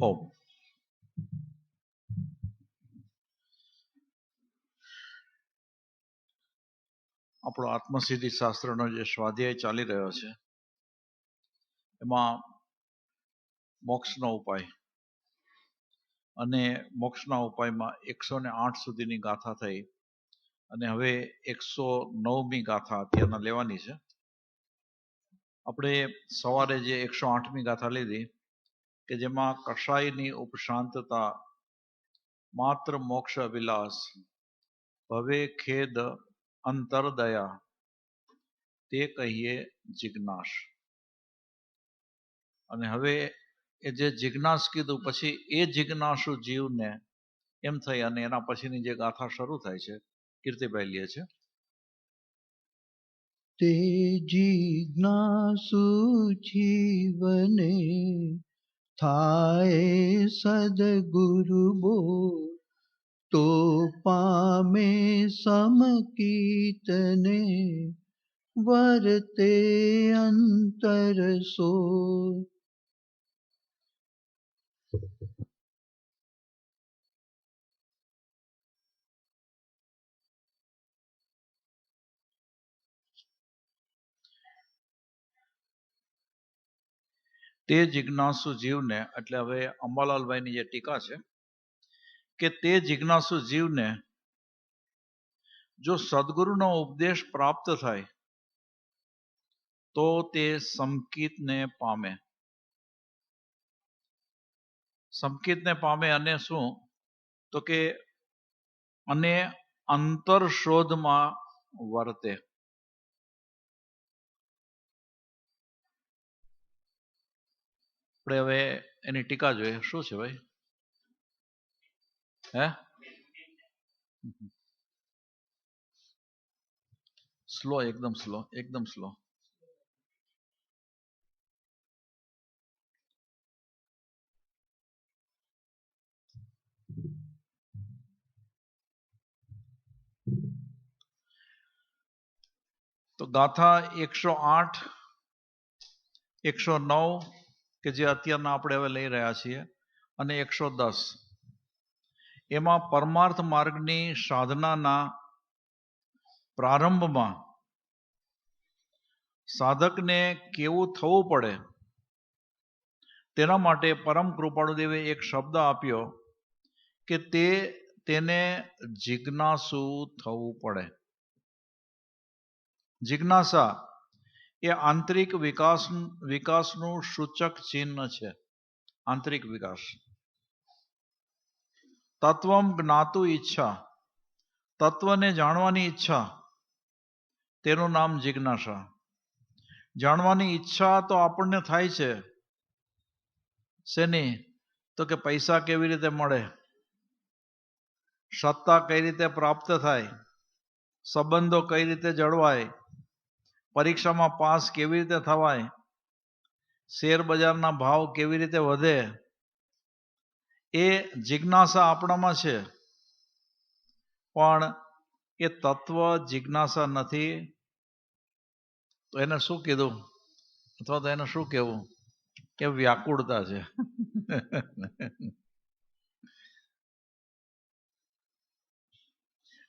ઓમ. આપણો આત્મસિદ્ધિ શાસ્ત્રનો જે સ્વાધ્યાય ચાલી રહ્યો છે એમાં મોક્ષનો ઉપાય અને મોક્ષના ઉપાયમાં 108 સુધીની ગાથા થઈ અને હવે 109મી ગાથા અત્યારના લેવાની છે. આપણે સવારે જે 108મી ગાથા લીધી કે જેમાં કષાયની ઉપશાંતતા, માત્ર મોક્ષ અભિલાષ, ભવે ખેદ અંતરદયા, તે કહીએ જિજ્ઞાસ. અને હવે એ જે જિજ્ઞાસ કીધું પછી એ જિજ્ઞાસુ જીવને એમ થઈ અને એના પછીની જે ગાથા શરૂ થાય છે કીર્તિભાઈ લે છે. તે જિજ્ઞાસુ જીવને થાય સદગુરુ બોલ, તો પામે સમકીતને વર્તે અંતર સોલ. તે જિજ્ઞાસુ જીવને એટલે હવે અંબાલાલભાઈની જે ટીકા છે કે તે જિજ્ઞાસુ જીવને જો સદગુરુનો ઉપદેશ પ્રાપ્ત થાય તો તે સમકિતને પામે. સમકિતને પામે અને શું તો કે અને અંતર શોધમાં વર્તે. આપણે હવે એની ટીકા જોઈએ. શું છે ભાઈ? હે સ્લો, એકદમ સ્લો, એકદમ સ્લો. તો ગાથા 108, 109 કે જે અત્યારના આપણે હવે લઈ રહ્યા છીએ અને 110 એમાં પરમાર્થ માર્ગની સાધનાના પ્રારંભમાં સાધકને કેવું થવું પડે તેના માટે પરમ કૃપાળુદેવે એક શબ્દ આપ્યો કે તેને જિજ્ઞાસુ થવું પડે. જિજ્ઞાસા એ આંતરિક વિકાસનું સૂચક ચિહ્ન છે. આંતરિક વિકાસ. તત્વમ જ્ઞાતુ ઈચ્છા, તત્વને જાણવાની ઈચ્છા, તેનું નામ જિજ્ઞાસા. જાણવાની ઈચ્છા તો આપણને થાય છે શેની? તો કે પૈસા કેવી રીતે મળે, સત્તા કઈ રીતે પ્રાપ્ત થાય, સંબંધો કઈ રીતે જળવાય, પરીક્ષામાં પાસ કેવી રીતે થવાય, શેર બજારના ભાવ કેવી રીતે વધે, એ જિજ્ઞાસા આપણામાં છે. પણ એ તત્વ જિજ્ઞાસા નથી. તો એને શું કીધું અથવા તો એને શું કહેવું કે વ્યાકુળતા છે.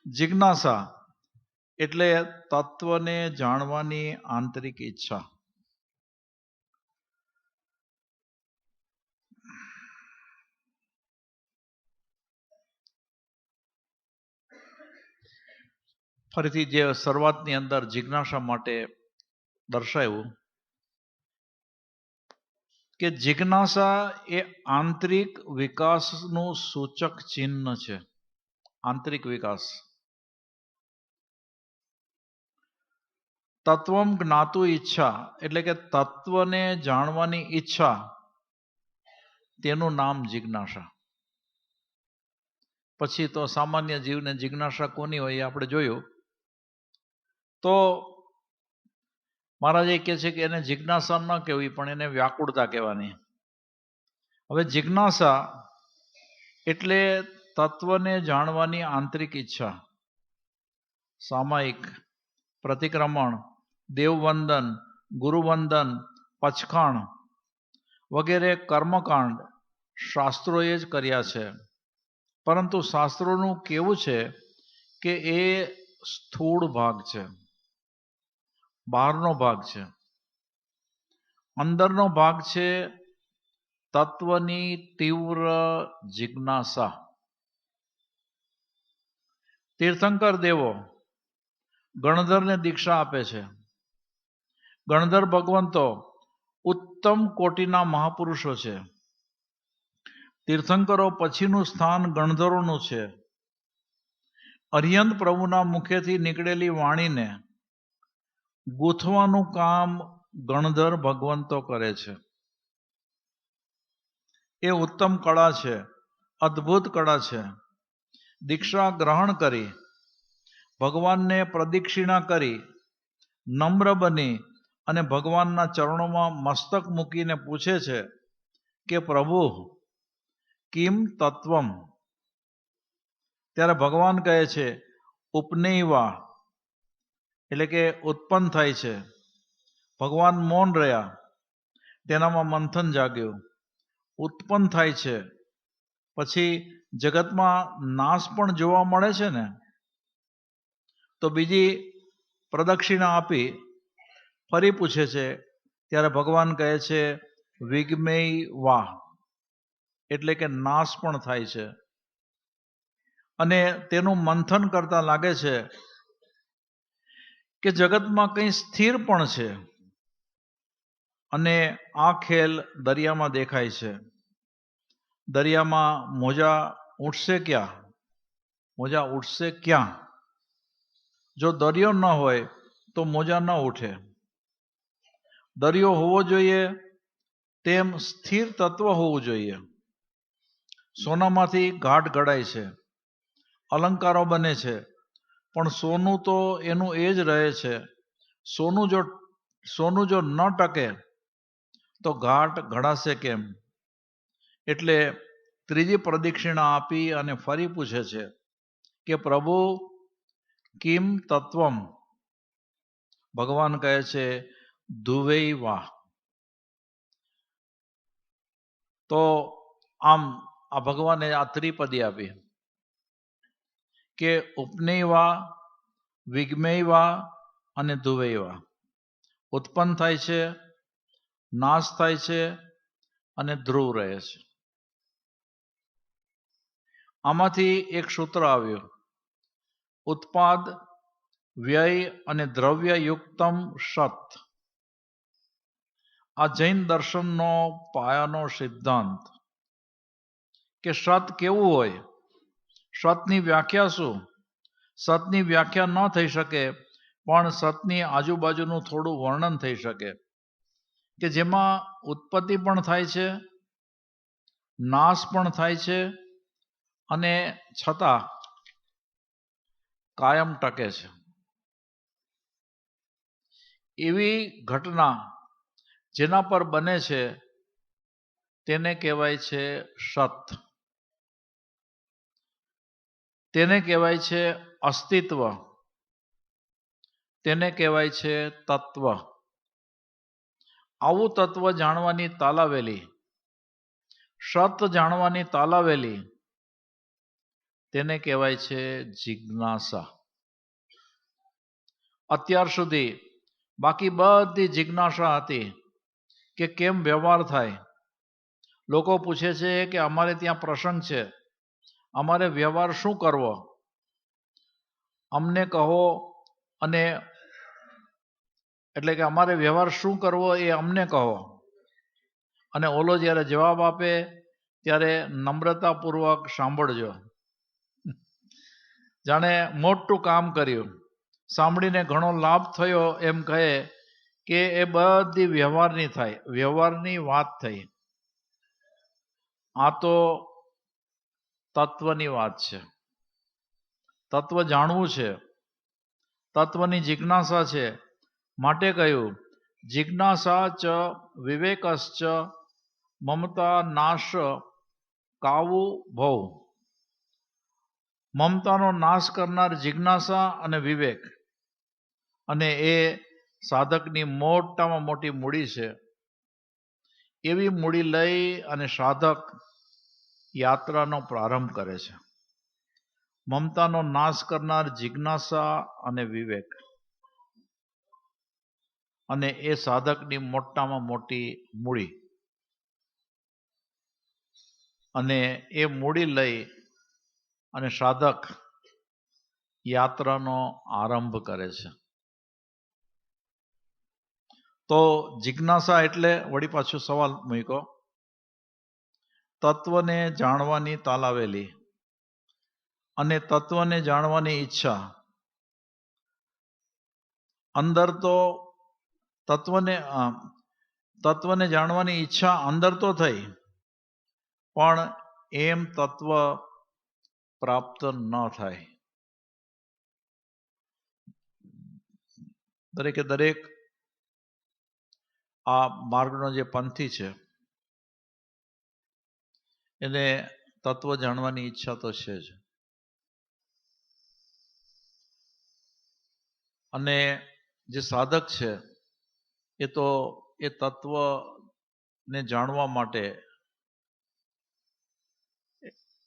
જિજ્ઞાસા એટલે તત્વને જાણવાની આંતરિક ઈચ્છા. ફરીથી જે શરૂઆતની અંદર જિજ્ઞાસા માટે દર્શાવ્યું કે જિજ્ઞાસા એ આંતરિક વિકાસનું સૂચક ચિહ્ન છે. આંતરિક વિકાસ. તત્વમ જ્ઞાતુ ઈચ્છા એટલે કે તત્વને જાણવાની ઈચ્છા, તેનું નામ જિજ્ઞાસા. પછી તો સામાન્ય જીવને જિજ્ઞાસા કોની હોય એ આપણે જોયું. તો મહારાજ એ કહે છે કે એને જિજ્ઞાસા ન કહેવી પણ એને વ્યાકુળતા કહેવાની. હવે જિજ્ઞાસા એટલે તત્વને જાણવાની આંતરિક ઈચ્છા. સામાયિક, પ્રતિક્રમણ, દેવવંદન, ગુરુવંદન, પચખાણ વગેરે કર્મકાંડ શાસ્ત્રોએ જ કર્યા છે, પરંતુ શાસ્ત્રોનું કેવું છે કે એ સ્થૂળ ભાગ છે, બહારનો ભાગ છે. અંદરનો ભાગ છે તત્વની તીવ્ર જિજ્ઞાસા. તીર્થંકર દેવો ગણધરને દીક્ષા આપે છે. ગણધર ભગવંતો ઉત્તમ કોટીના મહાપુરુષો છે. તીર્થંકરો પછીનું સ્થાન ગણધરોનું છે. અરિહંત પ્રભુના મુખેથી નીકળેલી વાણીને ગૂંથવાનું કામ ગણધર ભગવંતો કરે છે. એ ઉત્તમ કળા છે, અદ્ભુત કળા છે. દીક્ષા ગ્રહણ કરી, ભગવાનને પ્રદક્ષિણા કરી, નમ્ર બની અને ભગવાનના ચરણોમાં મસ્તક મૂકીને પૂછે છે કે પ્રભુ કિમ તત્વમ. ત્યારે ભગવાન કહે છે ઉપનૈવા, એટલે કે ઉત્પન્ન થાય છે. ભગવાન મૌન રહ્યા, તેનામાં મંથન જાગ્યું, ઉત્પન્ન થાય છે. પછી જગતમાં નાશ પણ જોવા મળે છે ને, તો બીજી પ્રદક્ષિણા આપી ફરી પૂછે છે. ત્યારે ભગવાન કહે છે વિગ્મેય વાહ, એટલે કે નાશ પણ થાય છે. અને તેનું મંથન કરતા લાગે છે કે જગતમાં કંઈ સ્થિર પણ છે. અને આ ખેલ દરિયામાં દેખાય છે. દરિયામાં મોજા ઉઠશે ક્યાં? મોજા ઉઠશે ક્યાં? જો દરિયો ન હોય તો મોજા ન ઉઠે. દરિયો હોવો જોઈએ તેમ સ્થિર તત્વ હોવું જોઈએ. સોનામાંથી ઘાટ ઘડાય છે, અલંકારો બને છે, પણ સોનું તો એનું એ જ રહે છે. સોનું જો ન ટકે તો ઘાટ ઘડાશે કેમ? એટલે ત્રીજી પ્રદક્ષિણા આપી અને ફરી પૂછે છે કે પ્રભુ કિમ તત્વમ. ભગવાન કહે છે ધુવૈ વાહ. તો આમ આ ભગવાને આ ત્રિપદી આપી કે ઉપનૈવા, વિગ્મૈવા અને ધુવૈવા. ઉત્પન્ન થાય છે, નાશ થાય છે અને ધ્રુવ રહે છે. આમાંથી એક સૂત્ર આવ્યું, ઉત્પાદ વ્યય અને દ્રવ્ય યુક્તમ સત. આ જૈન દર્શનનો પાયાનો સિદ્ધાંત કે સત કેવું હોય, સતની વ્યાખ્યા શું? સતની વ્યાખ્યા ન થઈ શકે, પણ સતની આજુબાજુનું થોડું વર્ણન થઈ શકે કે જેમાં ઉત્પત્તિ પણ થાય છે, નાશ પણ થાય છે અને છતાં કાયમ ટકે છે. એવી ઘટના જેના પર બને છે તેને કહેવાય છે સત. તેને કહેવાય છે અસ્તિત્વ. તેને કહેવાય છે તત્વ. આવું તત્વ જાણવાની તાલાવેલી, સત જાણવાની તાલાવેલી, તેને કહેવાય છે જિજ્ઞાસા. અત્યાર સુધી બાકી બધી જિજ્ઞાસા હતી કે કેમ વ્યવહાર થાય. લોકો પૂછે છે કે અમારે ત્યાં પ્રસંગ છે, અમારે વ્યવહાર શું કરવો, અમને કહો. અને એટલે કે અમારે વ્યવહાર શું કરવો એ અમને કહો. અને ઓલો જ્યારે જવાબ આપે ત્યારે નમ્રતાપૂર્વક સાંભળજો, જાણે મોટું કામ કર્યું, સાંભળીને ઘણો લાભ થયો એમ કહે કે એ બધી વ્યવહારની થાય, વ્યવહારની વાત થઈ. આ તો તત્વની વાત છે. તત્વ જાણવું છે, તત્વની જિજ્ઞાસા છે. માટે કહ્યું જિજ્ઞાસા ચ વિવેકશ્ચ મમતા નાશ કાવુ ભવ. મમતાનો નાશ કરનાર જિજ્ઞાસા અને વિવેક, અને એ સાધકની મોટામાં મોટી મૂડી છે. એવી મૂડી લઈ અને સાધક યાત્રાનો પ્રારંભ કરે છે. મમતાનો નાશ કરનાર જિજ્ઞાસા અને વિવેક, અને એ સાધકની મોટામાં મોટી મૂડી, અને એ મૂડી લઈ અને સાધક યાત્રાનો આરંભ કરે છે. તો જિજ્ઞાસા એટલે વળી પાછો સવાલ મૂક્યો, તત્વને જાણવાની તાલાવેલી અને તત્વને જાણવાની ઈચ્છા. અંદર તો તત્વને જાણવાની ઈચ્છા અંદર તો થઈ, પણ એમ તત્વ પ્રાપ્ત ન થાય. દરેકે દરેક આ માર્ગનો જે પંથી છે એને તત્વ જાણવાની ઈચ્છા તો છે જ. અને જે સાધક છે એ તો એ તત્વને જાણવા માટે,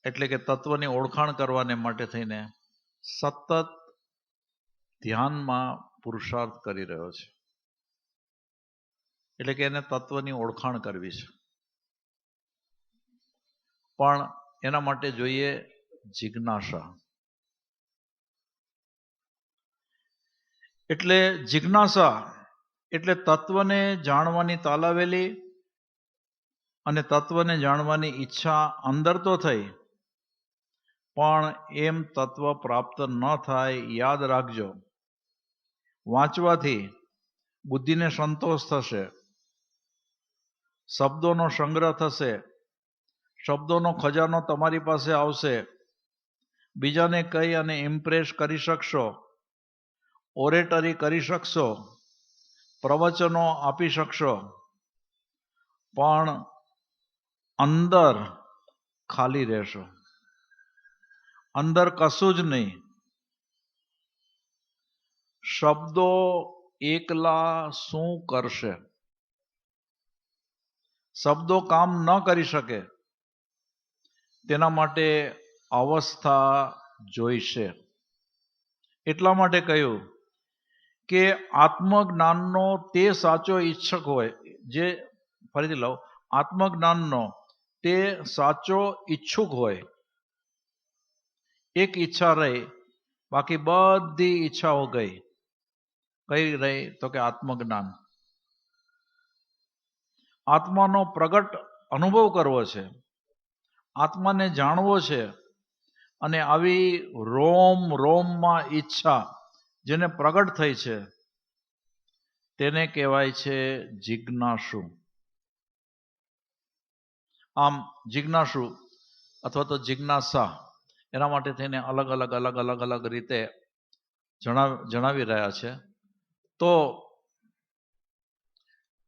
એટલે કે તત્વની ઓળખાણ કરવાને માટે થઈને સતત ધ્યાનમાં પુરુષાર્થ કરી રહ્યો છે. એટલે કે એને તત્વની ઓળખાણ કરવી છે, પણ એના માટે જોઈએ જિજ્ઞાસા. એટલે જિજ્ઞાસા એટલે તત્વને જાણવાની તાલાવેલી અને તત્વને જાણવાની ઈચ્છા અંદર તો થઈ, પણ એમ તત્વ પ્રાપ્ત ન થાય. યાદ રાખજો, વાંચવાથી બુદ્ધિને સંતોષ થશે, શબ્દોનો સંગ્રહ થશે, શબ્દોનો ખજાનો તમારી પાસે આવશે, બીજાને કહી અને ઇમ્પ્રેસ કરી શકશો, ઓરેટરી કરી શકશો, પ્રવચનો આપી શકશો, પણ અંદર ખાલી રહેશો. અંદર કશું જ નહીં. શબ્દો એકલા શું કરશે? શબ્દો કામ ન કરી શકે, તેના માટે અવસ્થા જોઈશે. એટલા માટે કહ્યું કે આત્મજ્ઞાનનો તે સાચો ઈચ્છક હોય, જે ફરીથી લઉં, આત્મજ્ઞાનનો તે સાચો ઈચ્છુક હોય. એક ઈચ્છા રહી, બાકી બધી ઈચ્છાઓ ગઈ. કઈ રહી? તો કે આત્મજ્ઞાન. આત્માનો પ્રગટ અનુભવ કરવો છે, આત્માને જાણવો છે, અને આવી રોમ રોમમાં ઈચ્છા જેને પ્રગટ થઈ છે તેને કહેવાય છે જિજ્ઞાસુ. આમ જિજ્ઞાસુ અથવા તો જિજ્ઞાસા એના માટે થઈને અલગ અલગ રીતે જણાવી રહ્યા છે. તો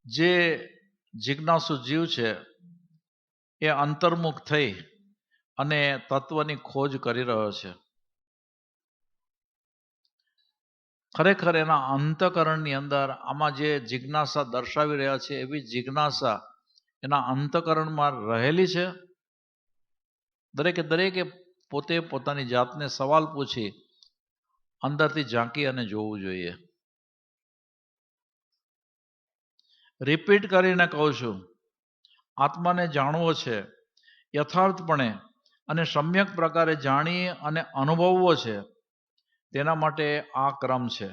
જે જિજ્ઞાસુ જીવ છે એ અંતર્મુખ થઈ અને તત્વની ખોજ કરી રહ્યો છે. ખરેખર એના અંતઃકરણની અંદર આમાં જે જિજ્ઞાસા દર્શાવી રહ્યા છે એવી જિજ્ઞાસા એના અંતઃકરણમાં રહેલી છે. દરેકે પોતે પોતાની જાતને સવાલ પૂછી અંદરથી ઝાંકી અને જોવું જોઈએ. રિપીટ કરીને કહું છું, આત્માને જાણવો છે યથાર્થપણે અને સમ્યક પ્રકારે જાણી અને અનુભવવો છે. તેના માટે આ ક્રમ છે.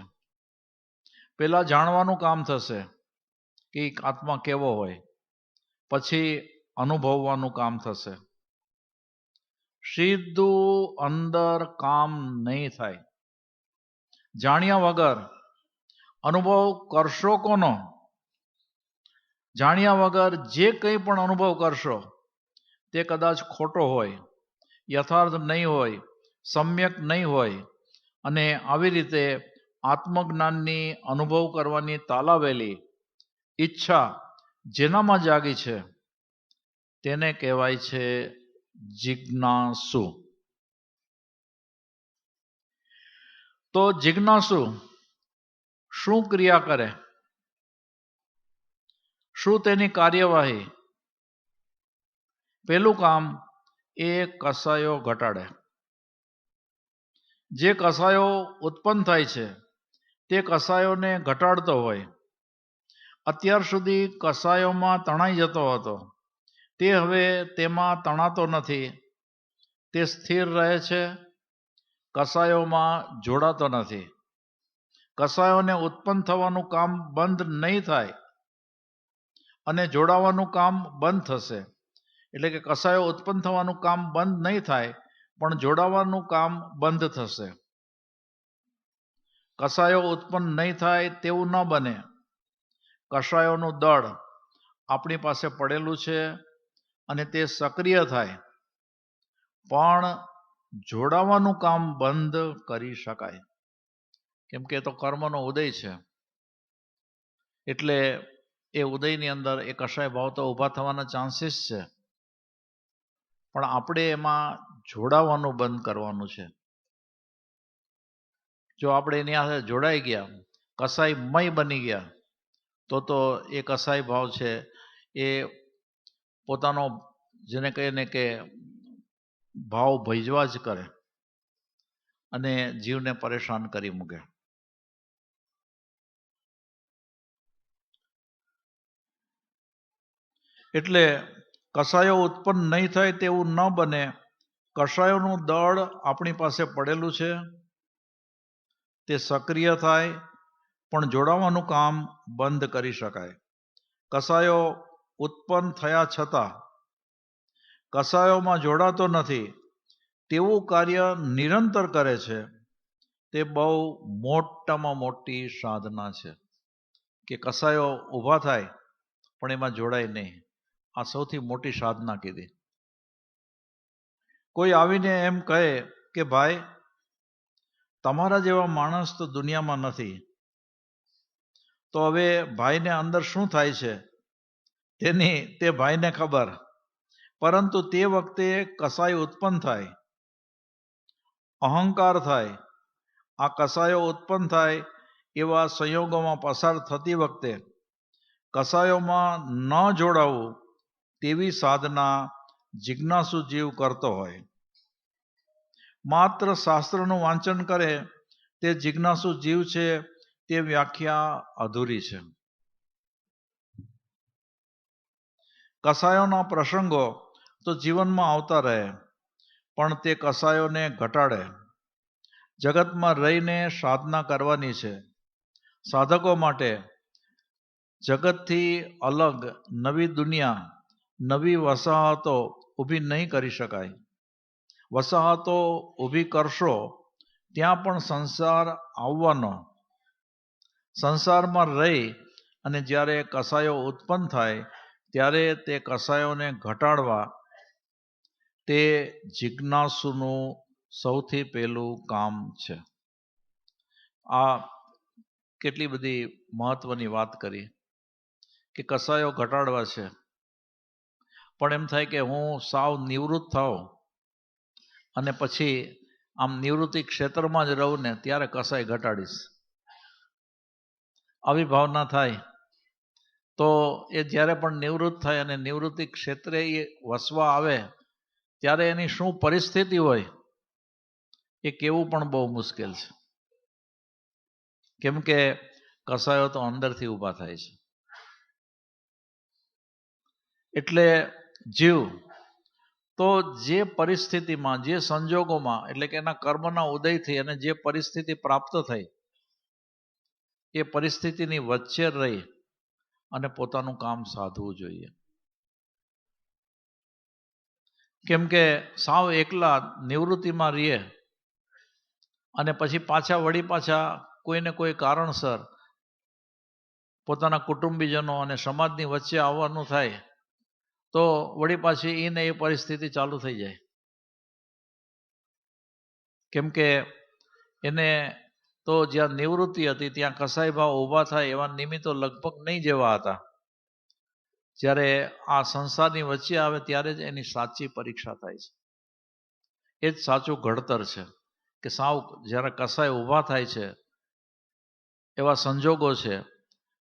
પહેલા જાણવાનું કામ થશે કે આત્મા કેવો હોય, પછી અનુભવવાનું કામ થશે. સીધું અંદર કામ નહીં થાય. જાણ્યા વગર અનુભવ કરશો કોનો? જાણ્યા વગર જે કંઈ પણ અનુભવ કરશો તે કદાચ ખોટો હોય, યથાર્થ નહીં હોય, સમ્યક નહીં હોય. અને આવી રીતે આત્મજ્ઞાનની અનુભવ કરવાની તાલાવેલી ઈચ્છા જેનામાં જાગી છે તેને કહેવાય છે જિજ્ઞાસુ. તો જિજ્ઞાસુ શું ક્રિયા કરે? શું તેની કાર્યવાહી? પહેલું કામ એ કસાયો ઘટાડે. જે કસાયો ઉત્પન્ન થાય છે તે કસાયોને ઘટાડતો હોય. અત્યાર સુધી કસાયોમાં તણાઈ જતો હતો, તે હવે તેમાં તણાતો નથી, તે સ્થિર રહે છે, કસાયોમાં જોડાતો નથી. કસાયોને ઉત્પન્ન થવાનું કામ બંધ નહીં થાય અને જોડાવાનું કામ બંધ થશે. એટલે કે કસાયો ઉત્પન્ન થવાનું કામ બંધ નહીં થાય પણ જોડાવાનું કામ બંધ થશે. કસાયો ઉત્પન્ન નહીં થાય તેવું ન બને. કસાયોનું દળ આપણી પાસે પડેલું છે અને તે સક્રિય થાય પણ જોડાવાનું કામ બંધ કરી શકાય. કેમ કે એ તો કર્મનો ઉદય છે, એટલે એ ઉદયની અંદર એ કસાય ભાવ તો ઊભા થવાના ચાન્સીસ છે, પણ આપણે એમાં જોડાવાનું બંધ કરવાનું છે. જો આપણે એની સાથે જોડાઈ ગયા, કસાયમય બની ગયા, તો એ કસાય ભાવ છે એ પોતાનો જેને કહીએ ને કે ભાવ ભજવા જ કરે અને જીવને પરેશાન કરી મૂકે. એટલે કસાયો ઉત્પન્ન નહીં થાય તેવું ન બને. કસાયોનું દળ આપણી પાસે પડેલું છે, તે સક્રિય થાય પણ જોડાવાનું કામ બંધ કરી શકાય. કસાયો ઉત્પન્ન થયા છતાં કસાયોમાં જોડાતો નથી તેવું કાર્ય નિરંતર કરે છે, તે બહુ મોટામાં મોટી સાધના છે. કે કસાયો ઊભા થાય પણ એમાં જોડાય નહીં, આ સૌથી મોટી સાધના કીધી. કોઈ આવીને એમ કહે કે ભાઈ તમારા જેવા માણસ તો દુનિયામાં નથી, તો હવે ભાઈને અંદર શું થાય છે તે ભાઈને ખબર. પરંતુ તે વખતે કસાય ઉત્પન્ન થાય, અહંકાર થાય. આ કસાયો ઉત્પન્ન થાય એવા સંયોગોમાં પસાર થતી વખતે કસાયોમાં ન જોડાવું તેવી સાધના જિજ્ઞાસુ જીવ કરતો હોય. માત્ર શાસ્ત્રનું વાંચન કરે તે જિજ્ઞાસુ જીવ છે તે વ્યાખ્યા અધૂરી છે. કસાયોના પ્રસંગો તો જીવનમાં આવતા રહે પણ તે કસાયોને ઘટાડે. જગતમાં રહીને સાધના કરવાની છે. સાધકો માટે જગતથી અલગ નવી દુનિયા, નવી વસાહતો ઊભી નહીં કરી શકાય. વસાહતો ઊભી કરશો ત્યાં પણ સંસાર આવવાનો. સંસારમાં રહી અને જ્યારે કસાયો ઉત્પન્ન થાય ત્યારે તે કસાયોને ઘટાડવા તે જિજ્ઞાસુનું સૌથી પહેલું કામ છે. આ કેટલી બધી મહત્વની વાત કરી કે કસાયો ઘટાડવા છે, પણ એમ થાય કે હું સાવ નિવૃત્ત થાઉં અને પછી આમ નિવૃત્તિ ક્ષેત્રમાં જ રહું ને ત્યારે કસાય ઘટાડીશ, આવી ભાવના થાય તો એ જ્યારે પણ નિવૃત્ત થાય અને નિવૃત્તિ ક્ષેત્રે એ વસવા આવે ત્યારે એની શું પરિસ્થિતિ હોય એ કહેવું પણ બહુ મુશ્કેલ છે. કેમ કે કસાયો તો અંદરથી ઊભા થાય છે. એટલે જીવ તો જે પરિસ્થિતિમાં, જે સંજોગોમાં, એટલે કે એના કર્મના ઉદયથી અને જે પરિસ્થિતિ પ્રાપ્ત થઈ એ પરિસ્થિતિની વચ્ચે રહી અને પોતાનું કામ સાધવું જોઈએ. કેમ કે સાવ એકલા નિવૃત્તિમાં રહીએ અને પછી પાછા કોઈને કોઈ કારણસર પોતાના કુટુંબીજનો અને સમાજની વચ્ચે આવવાનું થાય તો વળી પાછી એને એ પરિસ્થિતિ ચાલુ થઈ જાય. કેમ કે એને તો જ્યાં નિવૃત્તિ હતી ત્યાં કસાય ભાવ ઊભા થાય એવા નિમિત્તો લગભગ નહીં જેવા હતા. જ્યારે આ સંસારની વચ્ચે આવે ત્યારે જ એની સાચી પરીક્ષા થાય છે. એ જ સાચું ઘડતર છે કે સાવ જ્યારે કસાય ઊભા થાય છે એવા સંજોગો છે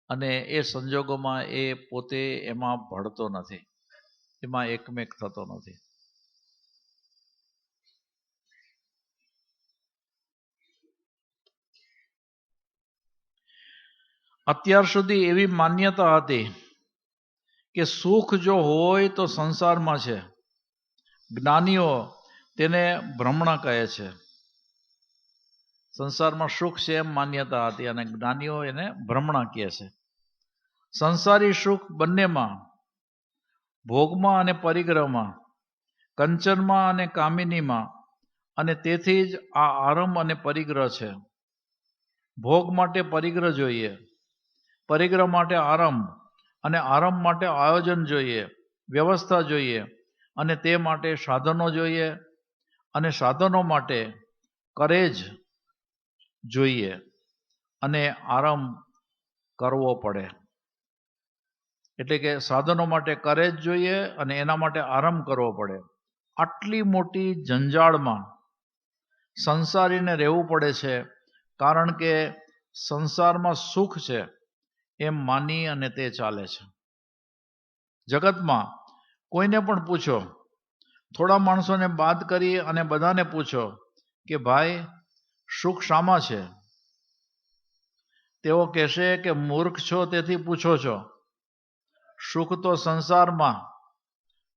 અને એ સંજોગોમાં એ પોતે એમાં ભળતો નથી, એમાં એકમેક થતો નથી. અત્યાર સુધી એવી માન્યતા હતી કે સુખ જો હોય તો સંસારમાં છે. જ્ઞાનીઓ તેને ભ્રમણા કહે છે. સંસારમાં સુખ છે એમ માન્યતા હતી અને જ્ઞાનીઓ એને ભ્રમણા કહે છે. સંસારી સુખ બંનેમાં, ભોગમાં અને પરિગ્રહમાં, કંચનમાં અને કામિનીમાં, અને તેથી જ આ આરંભ અને પરિગ્રહ છે. ભોગ માટે પરિગ્રહ જોઈએ, પરિગ્રહ માટે આરંભ, અને આરંભ માટે આયોજન જોઈએ, વ્યવસ્થા જોઈએ, અને તે માટે સાધનો જોઈએ, અને સાધનો માટે કરેજ જોઈએ, અને આરંભ કરવો પડે. એટલે કે સાધનો માટે કરેજ જોઈએ અને એના માટે આરંભ કરવો પડે. આટલી મોટી જંજાળમાં સંસારીને રહેવું પડે છે, કારણ કે સંસારમાં સુખ છે એમ માની અને તે ચાલે છે. જગતમાં કોઈને પણ પૂછો, થોડા માણસોને બાદ કરી અને બધાને પૂછો કે ભાઈ સુખ શામાં છે? તેઓ કહેશે કે મૂર્ખ છો તેથી પૂછો છો. સુખ તો સંસારમાં,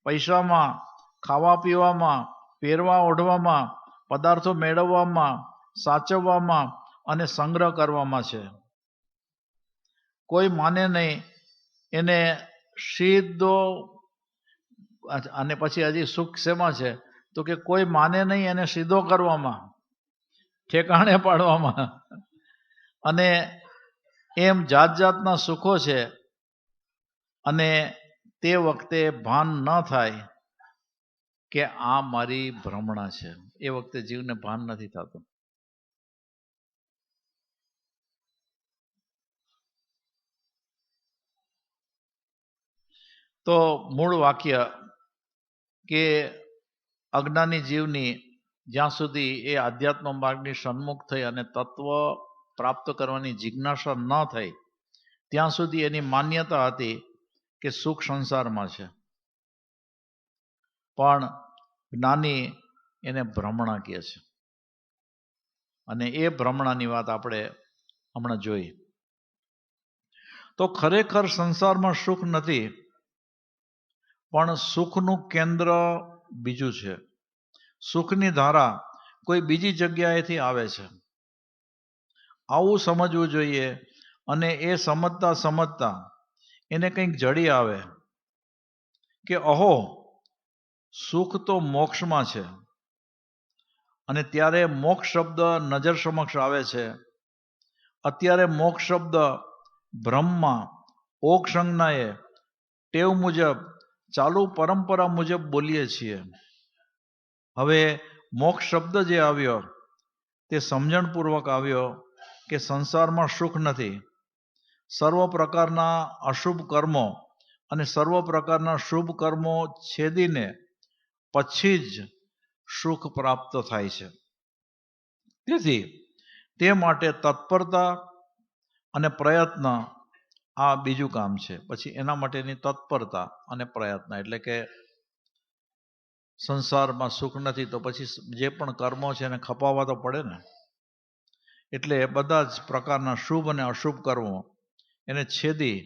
પૈસામાં, ખાવા પીવામાં, પહેરવા ઓઢવામાં, પદાર્થો મેળવવામાં, સાચવવામાં અને સંગ્રહ કરવામાં છે. કોઈ માને નહીં એને સીધો, અને પછી હજી સુખ શેમાં છે? તો કે કોઈ માને નહીં એને સીધો કરવામાં, ઠેકાણે પાડવામાં, અને એમ જાત જાતના સુખો છે. અને તે વખતે ભાન ન થાય કે આ મારી ભ્રમણા છે. એ વખતે જીવને ભાન નથી થતું. તો મૂળ વાક્ય કે અજ્ઞાની જીવની જ્યાં સુધી એ આધ્યાત્મ માર્ગની સન્મુખ થઈ અને તત્વ પ્રાપ્ત કરવાની જિજ્ઞાસા ન થઈ ત્યાં સુધી એની માન્યતા હતી કે સુખ સંસારમાં છે. પણ જ્ઞાની એને ભ્રમણા કહે છે, અને એ ભ્રમણાની વાત આપણે હમણાં જોઈ. તો ખરેખર સંસારમાં સુખ નથી, પણ સુખનું કેન્દ્ર બીજું છે. સુખની ધારા કોઈ બીજી જગ્યાએથી આવે છે. આવું સમજવું જોઈએ. અને એ સમજતા સમજતા એને કંઈક જડી આવે કે અહો, સુખ તો મોક્ષમાં છે. અને ત્યારે મોક્ષ શબ્દ નજર સમક્ષ આવે છે. અત્યારે મોક્ષ શબ્દ બ્રહ્મમાં ઓક સંજ્ઞાએ ટેવ મુજબ ચાલુ પરંપરા મુજબ બોલીએ છીએ. હવે મોક્ષ શબ્દ જે આવ્યો તે સમજણપૂર્વક આવ્યો કે સંસારમાં સુખ નથી. સર્વ પ્રકારના અશુભ કર્મો અને સર્વ પ્રકારના શુભ કર્મો છેદીને પછી જ સુખ પ્રાપ્ત થાય છે. તેથી તે માટે તત્પરતા અને પ્રયત્ન આ બીજું કામ છે. પછી એના માટેની તત્પરતા અને પ્રયત્ન, એટલે કે સંસારમાં સુખ નથી તો પછી જે પણ કર્મો છે એને ખપાવવા તો પડે ને. એટલે બધા જ પ્રકારના શુભ અને અશુભ કર્મો એને છેદી,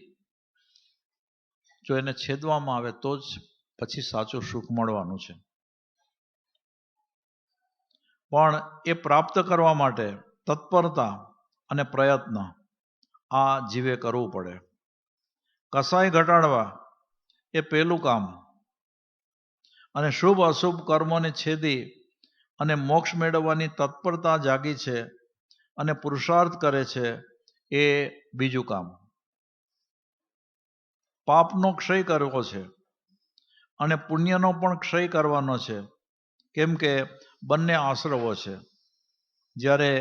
જો એને છેદવામાં આવે તો જ પછી સાચું સુખ મળવાનું છે. પણ એ પ્રાપ્ત કરવા માટે તત્પરતા અને પ્રયત્ન આ જીવે કરવું પડે. કસાય ઘટાડવા એ પહેલું કામ, અને શુભ અશુભ કર્મોને છેદી અને મોક્ષ મેળવવાની તત્પરતા જાગી છે અને પુરુષાર્થ કરે છે એ બીજું કામ. પાપનો ક્ષય કરવો છે અને પુણ્યનો પણ ક્ષય કરવાનો છે, કેમ કે બંને આશ્રવો છે. જ્યારે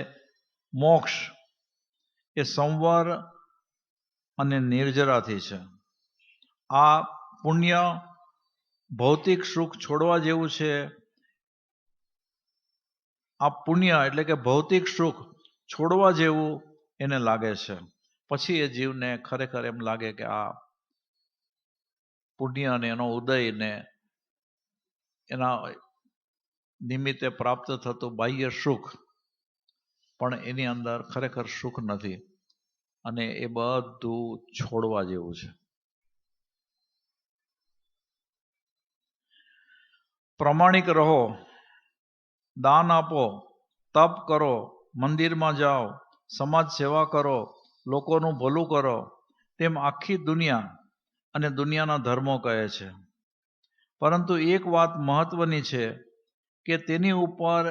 મોક્ષ એ સંવર અને નિર્જરાથી છે. આ પુણ્ય ભૌતિક સુખ છોડવા જેવું છે. આ પુણ્ય એટલે કે ભૌતિક સુખ છોડવા જેવું એને લાગે છે. પછી એ જીવને ખરેખર એમ લાગે કે આ પુણ્ય અને એનો ઉદય ને એના નિમિત્તે પ્રાપ્ત થતું બાહ્ય સુખ પણ એની અંદર ખરેખર સુખ નથી. અને એ બધું છોડવા જેવું છે. પ્રમાણિક રહો, દાન આપો, તપ કરો, મંદિરમાં જાઓ, સમાજ સેવા કરો, લોકોનું ભલું કરો, તેમ આખી દુનિયા અને દુનિયાના ધર્મો કહે છે. પરંતુ એક વાત મહત્વની છે કે તેની ઉપર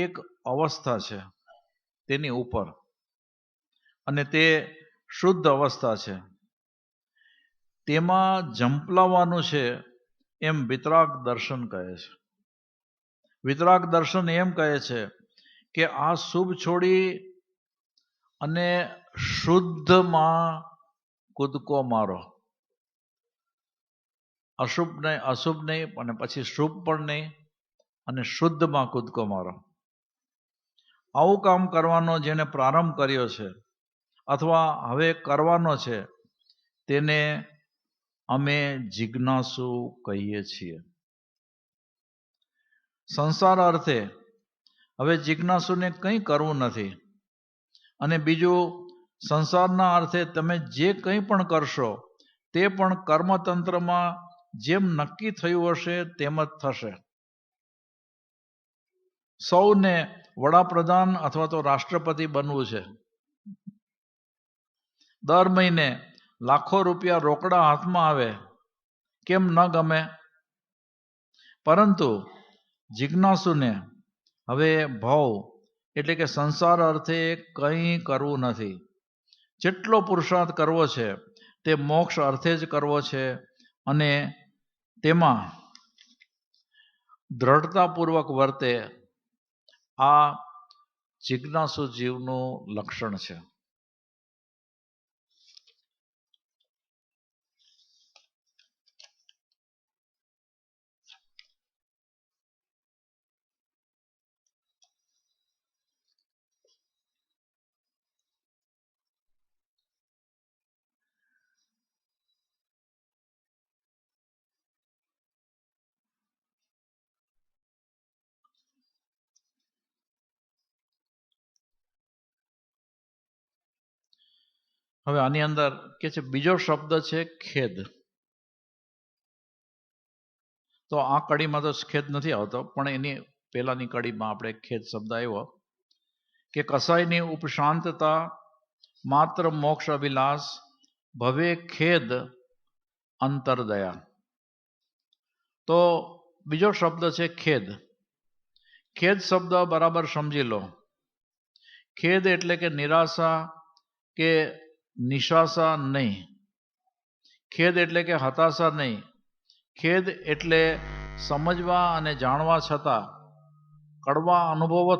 એક અવસ્થા છે, તેની ઉપર, અને તે શુદ્ધ અવસ્થા છે. તેમાં ઝંપલાવવાનું છે, એમ વિતરાગ દર્શન કહે છે. વિતરાગ દર્શન એમ કહે છે કે આ શુભ છોડી અને શુદ્ધમાં કૂદકો મારો. અશુભ નહીં અને પછી શુભ પણ નહીં, અને શુદ્ધમાં કૂદકો મારો. આવું કામ કરવાનો જેને પ્રારંભ કર્યો છે અથવા હવે કરવાનો છે તેને અમે જિજ્ઞાસુ કહીએ છીએ. સંસાર અર્થે હવે જિજ્ઞાસુને કંઈ કરવું નથી. અને બીજું, સંસારના અર્થે તમે જે કંઈ પણ કરશો તે પણ કર્મતંત્રમાં જેમ નક્કી થયું હશે તેમ જ થશે. સૌને વડાપ્રધાન અથવા તો રાષ્ટ્રપતિ બનવું છે. દર મહિને લાખો રૂપિયા રોકડા હાથમાં આવે, કેમ ન ગમે? પરંતુ જિજ્ઞાસુને હવે ભવ એટલે કે સંસાર અર્થે કંઈ કરવું નથી. જેટલો પુરુષાર્થ કરવો છે તે મોક્ષ અર્થે જ કરવો છે, અને તેમાં દ્રઢતાપૂર્વક વર્તે. આ જિજ્ઞાસુ જીવનું લક્ષણ છે. હવે આની અંદર કે છે બીજો શબ્દ છે ખેદ. તો આ કડીમાં તો ખેદ નથી આવતો, પણ એની પહેલાની કડીમાં આપણે ખેદ શબ્દ આવ્યો કે કસાયની ઉપશાંતતા માત્ર મોક્ષ અભિલાષ ભવે ખેદ અંતરદયા. તો બીજો શબ્દ છે ખેદ. ખેદ શબ્દ બરાબર સમજી લો. ખેદ એટલે કે નિરાશા કે નિશાશા નહીં. ખેદ એટલે કે હતાશા નહીં. ખેદ એટલે સમજવા અને જાણવા છતાં, કડવા અનુભવો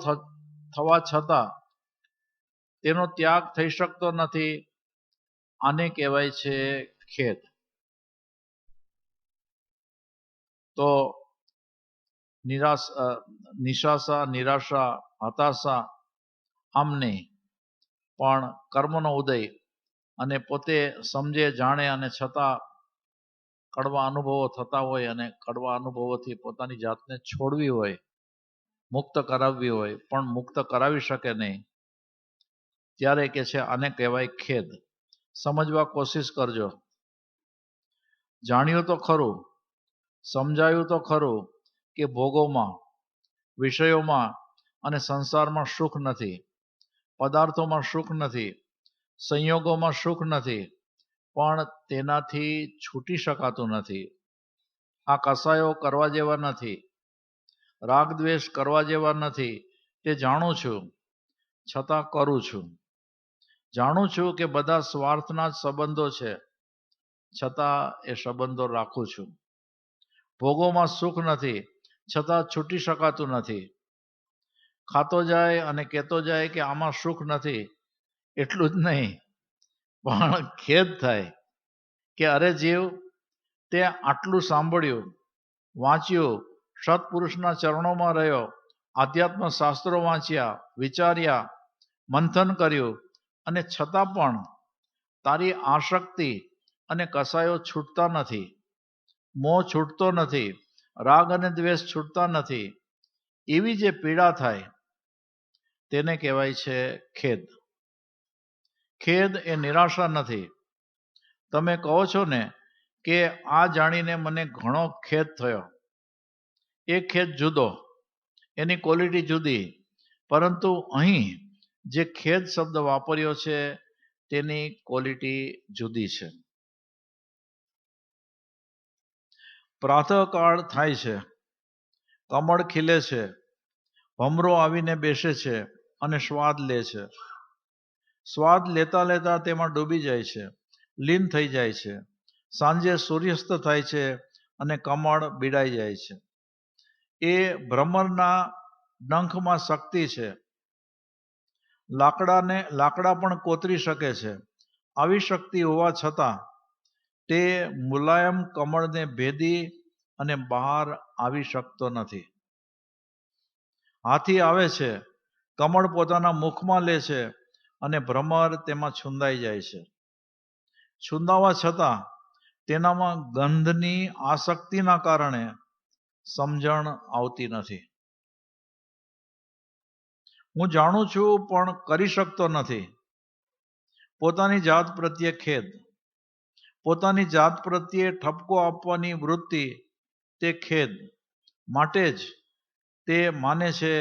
થવા છતાં તેનો ત્યાગ થઈ શકતો નથી. આને કહેવાય છે ખેદ. તો નિશાશા, નિરાશા, હતાશા આમ નહીં, પણ કર્મનો ઉદય અને પોતે સમજે જાણે અને છતાં કડવા અનુભવો થતા હોય અને કડવા અનુભવોથી પોતાની જાતને છોડવી હોય, મુક્ત કરાવવી હોય, પણ મુક્ત કરાવી શકે નહીં, ત્યારે કે છે આને કહેવાય ખેદ. સમજવા કોશિશ કરજો. જાણ્યું તો ખરું, સમજાયું તો ખરું કે ભોગોમાં, વિષયોમાં અને સંસારમાં સુખ નથી, પદાર્થોમાં સુખ નથી, સંયોગોમાં સુખ નથી, પણ તેનાથી છૂટી શકાતું નથી. આ કસાયો કરવા જેવા નથી, રાગ દ્વેષ કરવા જેવા નથી, તે જાણું છું, છતાં કરું છું. જાણું છું કે બધા સ્વાર્થના જ સંબંધો છે, છતાં એ સંબંધો રાખું છું. ભોગોમાં સુખ નથી, છતાં છૂટી શકાતું નથી. ખાતો જાય અને કહેતો જાય કે આમાં સુખ નથી. એટલું જ નહીં, પણ ખેદ થાય કે અરે જીવ, તે આટલું સાંભળ્યું, વાંચ્યું, સત્પુરુષના ચરણોમાં રહ્યો, આધ્યાત્મ શાસ્ત્રો વાંચ્યા, વિચાર્યા, મંથન કર્યું, અને છતાં પણ તારી આસક્તિ અને કસાયો છૂટતા નથી, મોહ છૂટતો નથી, રાગ અને દ્વેષ છૂટતા નથી. એવી જે પીડા થાય તેને કહેવાય છે ખેદ. ખેદ એ નિરાશા નથી. તમે કહો છો ને કે આ જાણીને મને ઘણો ખેદ થયો. એ ખેદ જુદો, એની ક્વોલિટી જુદી, પરંતુ અહીં જે ખેદ શબ્દ વાપર્યો છે તેની ક્વોલિટી જુદી છે. પ્રાતઃકાળ થાય છે, કમળ ખીલે છે, ભમરો આવીને બેસે છે અને સ્વાદ લે છે. સ્વાદ લેતા લેતા તેમાં ડૂબી જાય છે, લીન થઈ જાય છે. સાંજે સૂર્યાસ્ત થાય છે અને કમળ બીડાઈ જાય છે. એ ભ્રમરના ડંખમાં શક્તિ છે. લાકડા પણ કોતરી શકે છે. આવી શક્તિ હોવા છતાં તે મુલાયમ કમળને ભેદી અને બહાર આવી શકતો નથી. હાથી આવે છે, કમળ પોતાના મુખમાં લે છે અને ભ્રમર તેમાં છૂંદાઈ જાય છે. છૂંદાવા છતાં તેનામાં ગંધની આસક્તિના કારણે સમજણ આવતી નથી. હું જાણું છું પણ કરી શકતો નથી. પોતાની જાત પ્રત્યે ખેદ, પોતાની જાત પ્રત્યે ઠપકો આપવાની વૃત્તિ, તે ખેદ. માટે જ તે માને છે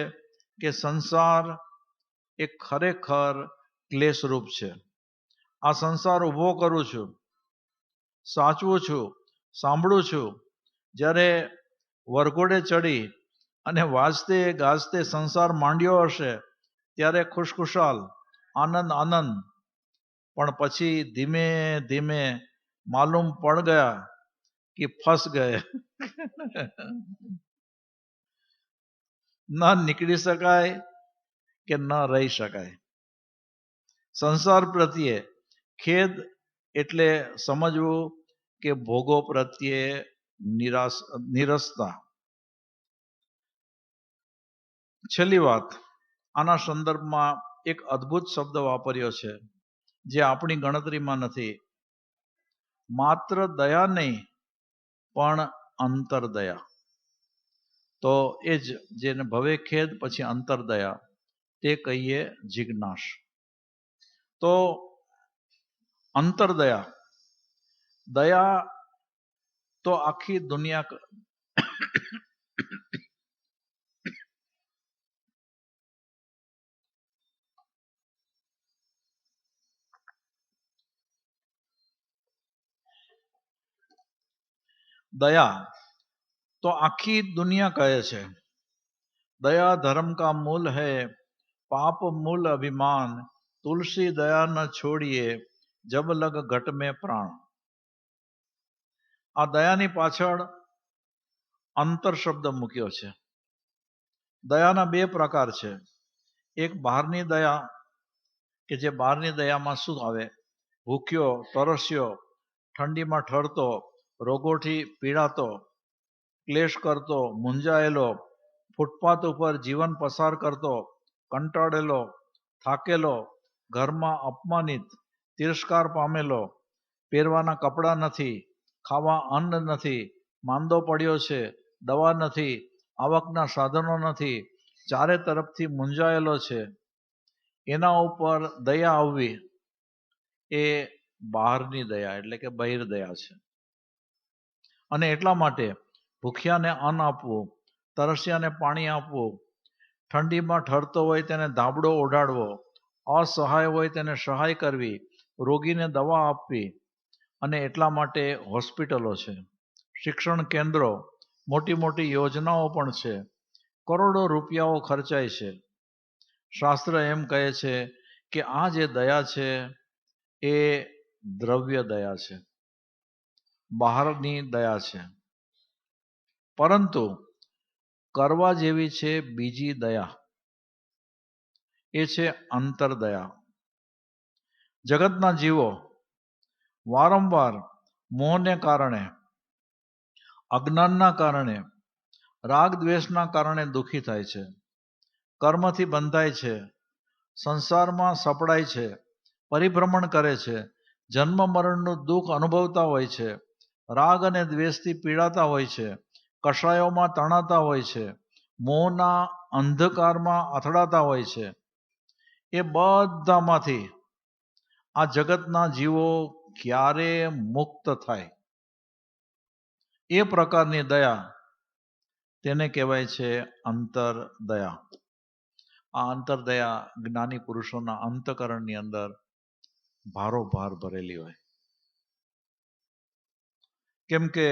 કે સંસાર એ ખરેખર ક્લેશરૂપ છે. આ સંસાર ઊભો કરું છું, સાચવું છું, સાંભળું છું. જ્યારે વરઘોડે ચડી અને વાજતે ગાજતે સંસાર માંડ્યો હશે ત્યારે ખુશખુશાલ, આનંદ આનંદ, પણ પછી ધીમે ધીમે માલુમ પડ ગયા કે ફસ ગયે. ન નીકળી શકાય કે ન રહી શકાય. સંસાર પ્રત્યે ખેદ એટલે સમજવું કે ભોગો પ્રત્યે નિરસતા. છેલ્લી વાત, આના સંદર્ભમાં એક અદ્ભુત શબ્દ વાપર્યો છે જે આપણી ગણતરીમાં નથી. માત્ર દયા નહીં પણ અંતરદયા. તો એ જ જેને ભવે ખેદ પછી અંતરદયા, તે કહીએ જિજ્ઞાસ. તો અંતરદયા, દયા તો આખી દુનિયા दया तो आखी दुनिया कहे छे. दया धर्म का मूल है, पाप मूल अभिमान, तुलसी दया न छोड़िए, जब लग घट में प्राण. आ दयानी पाछळ अंतर शब्द मूक्यो छे. दयाना बे प्रकार छे. एक बहारनी दया के जे बहारनी दयामां शुं आवे, भूख्यो, तरस्यो, ठंडीमां ठरतो, रोगोथी पीड़ातो, क्लेश करतो, मूंझायेलो, फूटपाथ पर जीवन पसार करतो, कंटाळेलो, थाकेलो, घरमां अपमानित, तिरस्कार पामेलो, પહેરવાના કપડાં નથી, ખાવા અન્ન નથી, માંદો પડ્યો છે, દવા નથી, આવકના સાધનો નથી, ચારે તરફથી મૂંઝાયેલો છે, એના ઉપર દયા આવવી એ બહારની દયા એટલે કે બહિર્દયા છે. અને એટલા માટે ભૂખ્યાને અન્ન આપવું, તરસ્યાને પાણી આપવું, ઠંડીમાં ઠરતો હોય તેને ધાબળો ઓઢાડવો, અસહાય હોય તેને સહાય કરવી, રોગીને દવા આપવી. અને એટલા માટે હોસ્પિટલો છે, શિક્ષણ કેન્દ્રો, મોટી મોટી યોજનાઓ પણ છે, કરોડો રૂપિયાઓ ખર્ચાય છે. શાસ્ત્ર એમ કહે છે કે આ જે દયા છે એ દ્રવ્ય દયા છે, બહારની દયા છે. પરંતુ કરવા જેવી છે બીજી દયા, એ છે અંતરદયા. જગતના જીવો વારંવાર મોહને કારણે, અજ્ઞાનના કારણે, રાગ દ્વેષના કારણે દુઃખી થાય છે, કર્મથી બંધાય છે, સંસારમાં સપડાય છે, પરિભ્રમણ કરે છે, જન્મ મરણનું દુઃખ અનુભવતા હોય છે, રાગ અને દ્વેષથી પીડાતા હોય છે, કષાયોમાં તણાતા હોય છે, મોહના અંધકારમાં અથડાતા હોય છે. એ બધામાંથી આ જગતના જીવો ક્યારે મુક્ત થાય એ પ્રકારની દયા તેને કહેવાય છે અંતરદયા. આ અંતરદયા જ્ઞાની પુરુષોના અંતકરણની અંદર ભારોભાર ભરેલી હોય. કેમ કે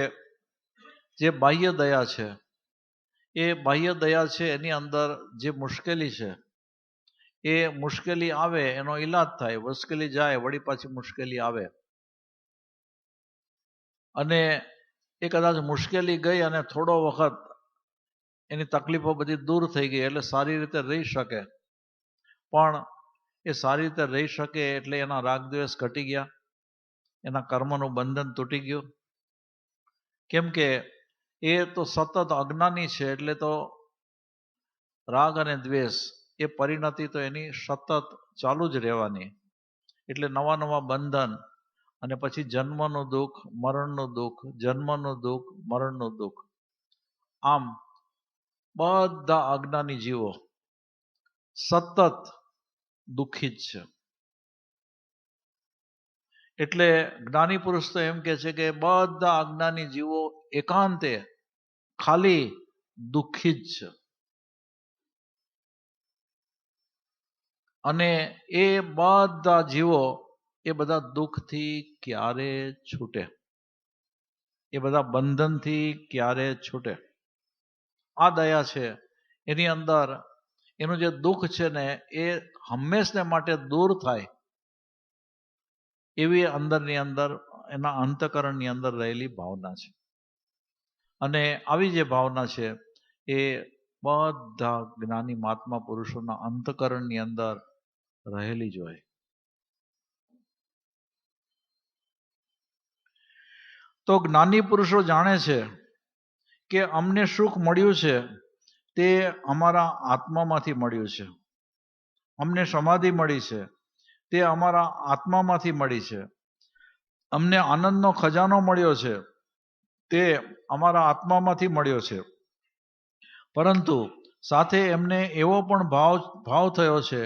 જે બાહ્ય દયા છે એ બાહ્ય દયા છે એની અંદર જે મુશ્કેલી છે એ મુશ્કેલી આવે એનો ઈલાજ થાય, મુશ્કેલી જાય વળી પાછી મુશ્કેલી આવે, અને એ કદાચ મુશ્કેલી ગઈ અને થોડો વખત એની તકલીફો બધી દૂર થઈ ગઈ એટલે સારી રીતે રહી શકે, પણ એ સારી રીતે રહી શકે એટલે એના રાગદ્વેષ ઘટી ગયા, એના કર્મનું બંધન તૂટી ગયું. કેમ કે એ તો સતત અજ્ઞાની છે એટલે તો રાગ અને દ્વેષ એ પરિણતિ તો એની સતત ચાલુ જ રહેવાની. એટલે નવા નવા બંધન અને પછી જન્મનું દુઃખ, મરણનું દુઃખ, જન્મનું દુઃખ, મરણનું દુઃખ. આમ બધા અજ્ઞાની જીવો સતત દુઃખી જ છે. એટલે જ્ઞાની પુરુષ તો એમ કે છે કે બધા અજ્ઞાની જીવો એકાંતે ખાલી દુઃખી જ છે. અને એ બધા જીવો એ બધા દુઃખથી ક્યારે છૂટે, એ બધા બંધનથી ક્યારે છૂટે. આ દયા છે એની અંદર એનું જે દુઃખ છે ને એ હંમેશને માટે દૂર થાય એવી અંદરની અંદર એના અંતકરણની અંદર રહેલી ભાવના છે. અને આવી જે ભાવના છે એ બધા જ્ઞાની મહાત્મા પુરુષોના અંતકરણની અંદર રહેલી જ હોય. તો જ્ઞાની પુરુષો જાણે છે કે અમને સુખ મળ્યું છે તે અમારા આત્મામાંથી મળ્યું છે, અમને સમાધિ મળી છે તે અમારા આત્મામાંથી મળી છે, અમને આનંદનો ખજાનો મળ્યો છે તે અમારા આત્મામાંથી મળ્યો છે. પરંતુ સાથે એમને એવો પણ ભાવ થયો છે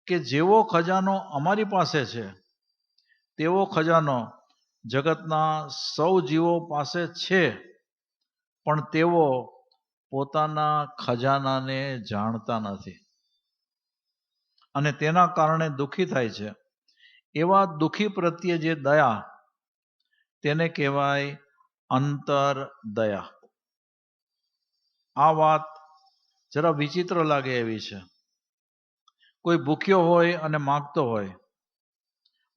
કે જેવો ખજાનો અમારી પાસે છે તેવો ખજાનો જગતના સૌ જીવો પાસે છે, પણ તેઓ પોતાના ખજાનાને જાણતા નથી અને તેના કારણે દુઃખી થાય છે. એવા દુઃખી પ્રત્યે જે દયા તેને કહેવાય અંતરદયા. આ વાત જરા વિચિત્ર લાગે એવી છે. કોઈ ભૂખ્યો હોય અને માગતો હોય,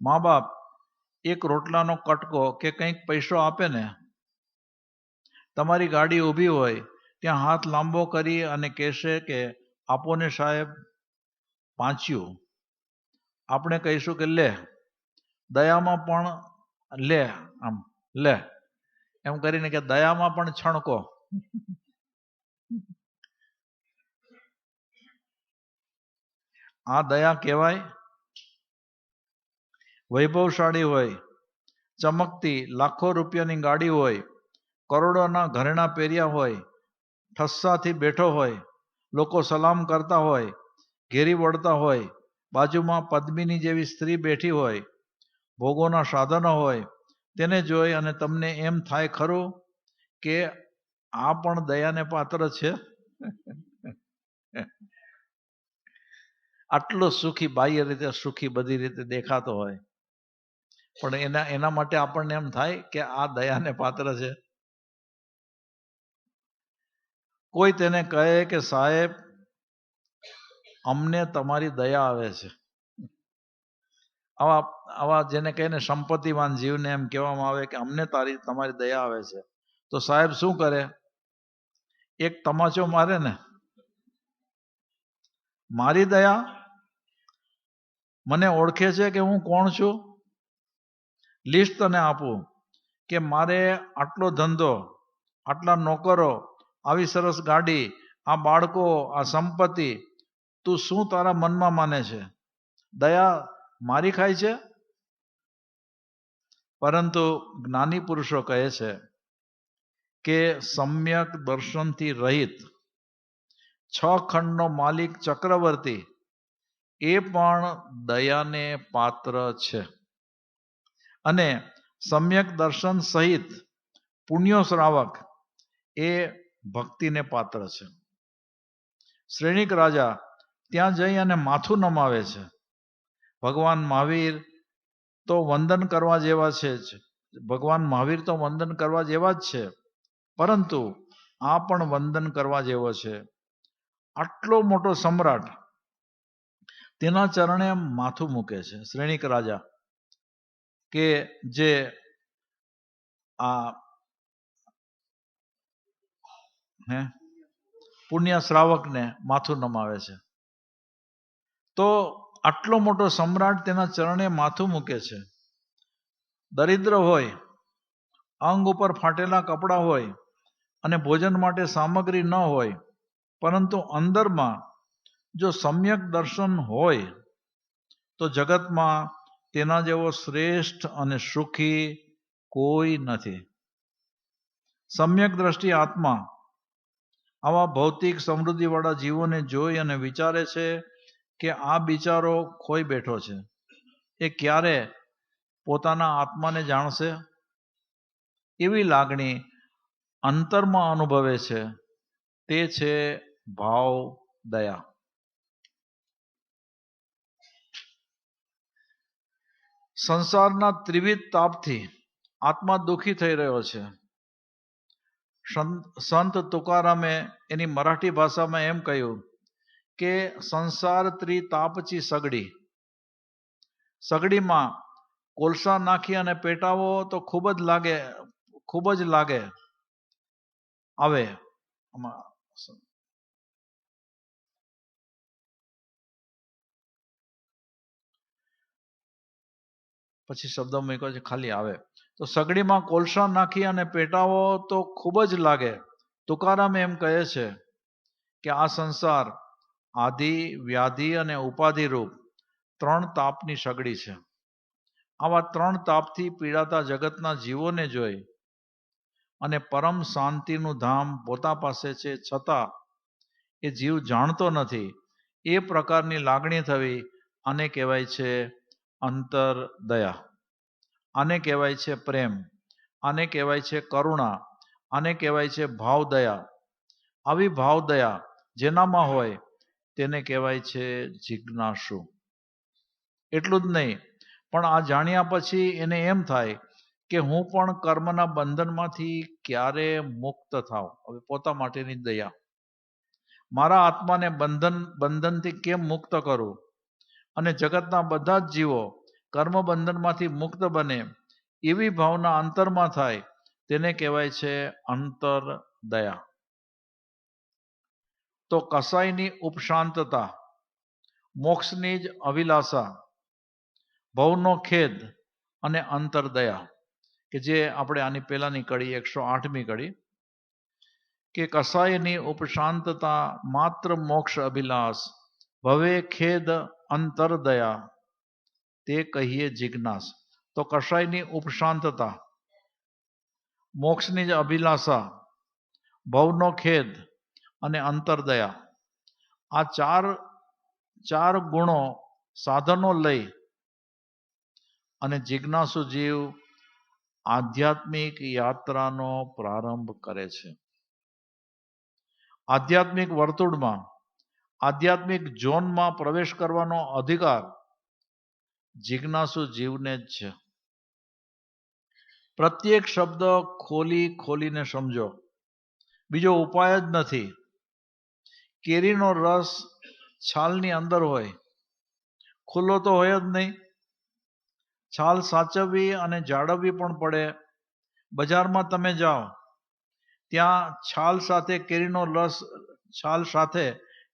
મા બાપ એક રોટલાનો કટકો કે કંઈક પૈસો આપે ને, તમારી ગાડી ઊભી હોય ત્યાં હાથ લાંબો કરી અને કહેશે કે આપો ને સાહેબ પાંચ્યું. આપણે કહીશું કે લે, દયામાં પણ લે, આમ લે એમ કરીને કે દયામાં પણ છણકો. આ દયા કહેવાય? વૈભવશાળી હોય, ચમકતી લાખો રૂપિયાની ગાડી હોય, કરોડોના ઘરેણાં પહેર્યા હોય, ઠસ્સાથી બેઠો હોય, લોકો સલામ કરતા હોય, ઘેરી વળતા હોય, બાજુમાં પદ્મિની જેવી સ્ત્રી બેઠી હોય, ભોગોના સાધનો હોય, તેને જોઈ અને તમને એમ થાય ખરું કે આ પણ દયાને પાત્ર છે? આટલો સુખી, બાહ્ય રીતે સુખી બધી રીતે દેખાતો હોય, પણ એના માટે આપણને એમ થાય કે આ દયાને પાત્ર છે? કોઈ તેને કહે કે સાહેબ અમને તમારી દયા આવે છે. આવા જેને કહીને સંપત્તિવાન જીવને એમ કહેવામાં આવે કે અમને તમારી દયા આવે છે, તો સાહેબ શું કરે? એક તમાચો મારે ને, મારી દયા? મને ઓળખે છે કે હું કોણ છું? લિસ્ટ તને આપું કે મારે આટલો ધંધો, આટલા નોકરો, આવી સરસ ગાડી, આ બાળકો, આ સંપત્તિ, તું શું તારા મનમાં માને છે? દયા મારી ખાય છે? પરંતુ જ્ઞાની પુરુષો કહે છે કે સમ્યક દર્શનથી રહિત 6 ખંડનો માલિક ચક્રવર્તી એ પણ દયાને પાત્ર છે અને સમ્યક દર્શન સહિત પુણ્યો શ્રાવક એ ભક્તિને પાત્ર છે. શ્રેણિક રાજા ત્યાં જઈ અને માથું નમાવે છે. ભગવાન મહાવીર તો વંદન કરવા જેવા છે જ. ભગવાન મહાવીર તો વંદન કરવા જેવા જ છે, પરંતુ આ પણ વંદન કરવા જેવો છે. આટલો મોટો સમ્રાટ તેના ચરણે માથું મૂકે છે. શ્રેણિક રાજા કે જે આ પુણ્ય શ્રાવકને માથું નમાવે છે. તો આટલો મોટો સમ્રાટ તેના ચરણે માથું મૂકે છે. દરિદ્ર હોય, અંગ ઉપર ફાટેલા કપડાં હોય અને ભોજન માટે સામગ્રી ન હોય, પરંતુ અંદરમાં જો સમ્યક દર્શન હોય તો જગતમાં તેના જેવો શ્રેષ્ઠ અને સુખી કોઈ નથી. સમ્યક દ્રષ્ટિ આત્મા આવા ભૌતિક સમૃદ્ધિવાળા જીવોને જોઈ અને વિચારે છે કે આ બિચારો ખોઈ બેઠો છે, એ ક્યારે પોતાના આત્માને જાણશે? એવી લાગણી અંતરમાં અનુભવે છે. તે છે ભાવ દયા. સંસારના ત્રિવિધ તાપથી આત્મા દુઃખી થઈ રહ્યો છે. સંત તુકારામે એની મરાઠી ભાષામાં એમ કહ્યું કે સંસાર ત્રિતાપચી સગડી. સગડીમાં કોલસા નાખી અને પેટાવો તો ખૂબ જ લાગે આવે. પછી શબ્દ મૂક્યો છે ખાલી આવે. તો સગડીમાં કોલસા નાખી અને પેટાવો તો ખૂબ જ લાગે. તુકારામ એમ કહે છે કે આ સંસાર આદિ, વ્યાધિ અને ઉપાધિ રૂપ 3 તાપની સગડી છે. આવા 3 તાપથી પીડાતા જગતના જીવોને જોઈ અને પરમ શાંતિનું ધામ પોતા પાસે છે, છતાં એ જીવ જાણતો નથી, એ પ્રકારની લાગણી થવી, આને કહેવાય છે અંતર દયા. આને કહેવાય છે પ્રેમ. આને કહેવાય છે કરુણા. આને કહેવાય છે ભાવ દયા. આવી ભાવ દયા જેનામાં હોય તેને કહેવાય છે જિજ્ઞાસુ. એટલું જ નહીં, પણ આ જાણ્યા પછી એને એમ થાય કે હું પણ કર્મના બંધનમાંથી ક્યારે મુક્ત થાવ. હવે પોતા માટેની દયા. મારા આત્માને બંધનથી કેમ મુક્ત કરું અને જગતના બધા જ જીવો કર્મ બંધનમાંથી મુક્ત બને, એવી ભાવના અંતરમાં થાય, તેને કહેવાય છે અંતર દયા. તો કસાયની ઉપશાંતતા, મોક્ષની જ અભિલાષા, ભવનો ખેદ અને અંતર દયા, કે જે આપણે આની પહેલાની કડી 108મી કડી, કે કસાયની ઉપશાંતતા માત્ર મોક્ષ અભિલાષ, ભવે ખેદ અંતર દયા, તે કહીએ જિજ્ઞાસ. તો કસાયની ઉપશાંતતા, મોક્ષની જ અભિલાષા, ભવનો ખેદ અને અંતરદયા, આ ચાર ગુણો સાધનો લઈ અને જિજ્ઞાસુ જીવ આધ્યાત્મિક યાત્રાનો પ્રારંભ કરે છે. આધ્યાત્મિક વર્તુળમાં, આધ્યાત્મિક ઝોનમાં પ્રવેશ કરવાનો અધિકાર જિજ્ઞાસુ જીવને જ છે. પ્રત્યેક શબ્દ ખોલીને સમજો, બીજો ઉપાય જ નથી. કેરીનો રસ છાલની અંદર હોય, ખુલ્લો તો હોય જ નહીં. છાલ સાચવવી અને જાળવવી પણ પડે. બજારમાં તમે જાઓ ત્યાં છાલ સાથે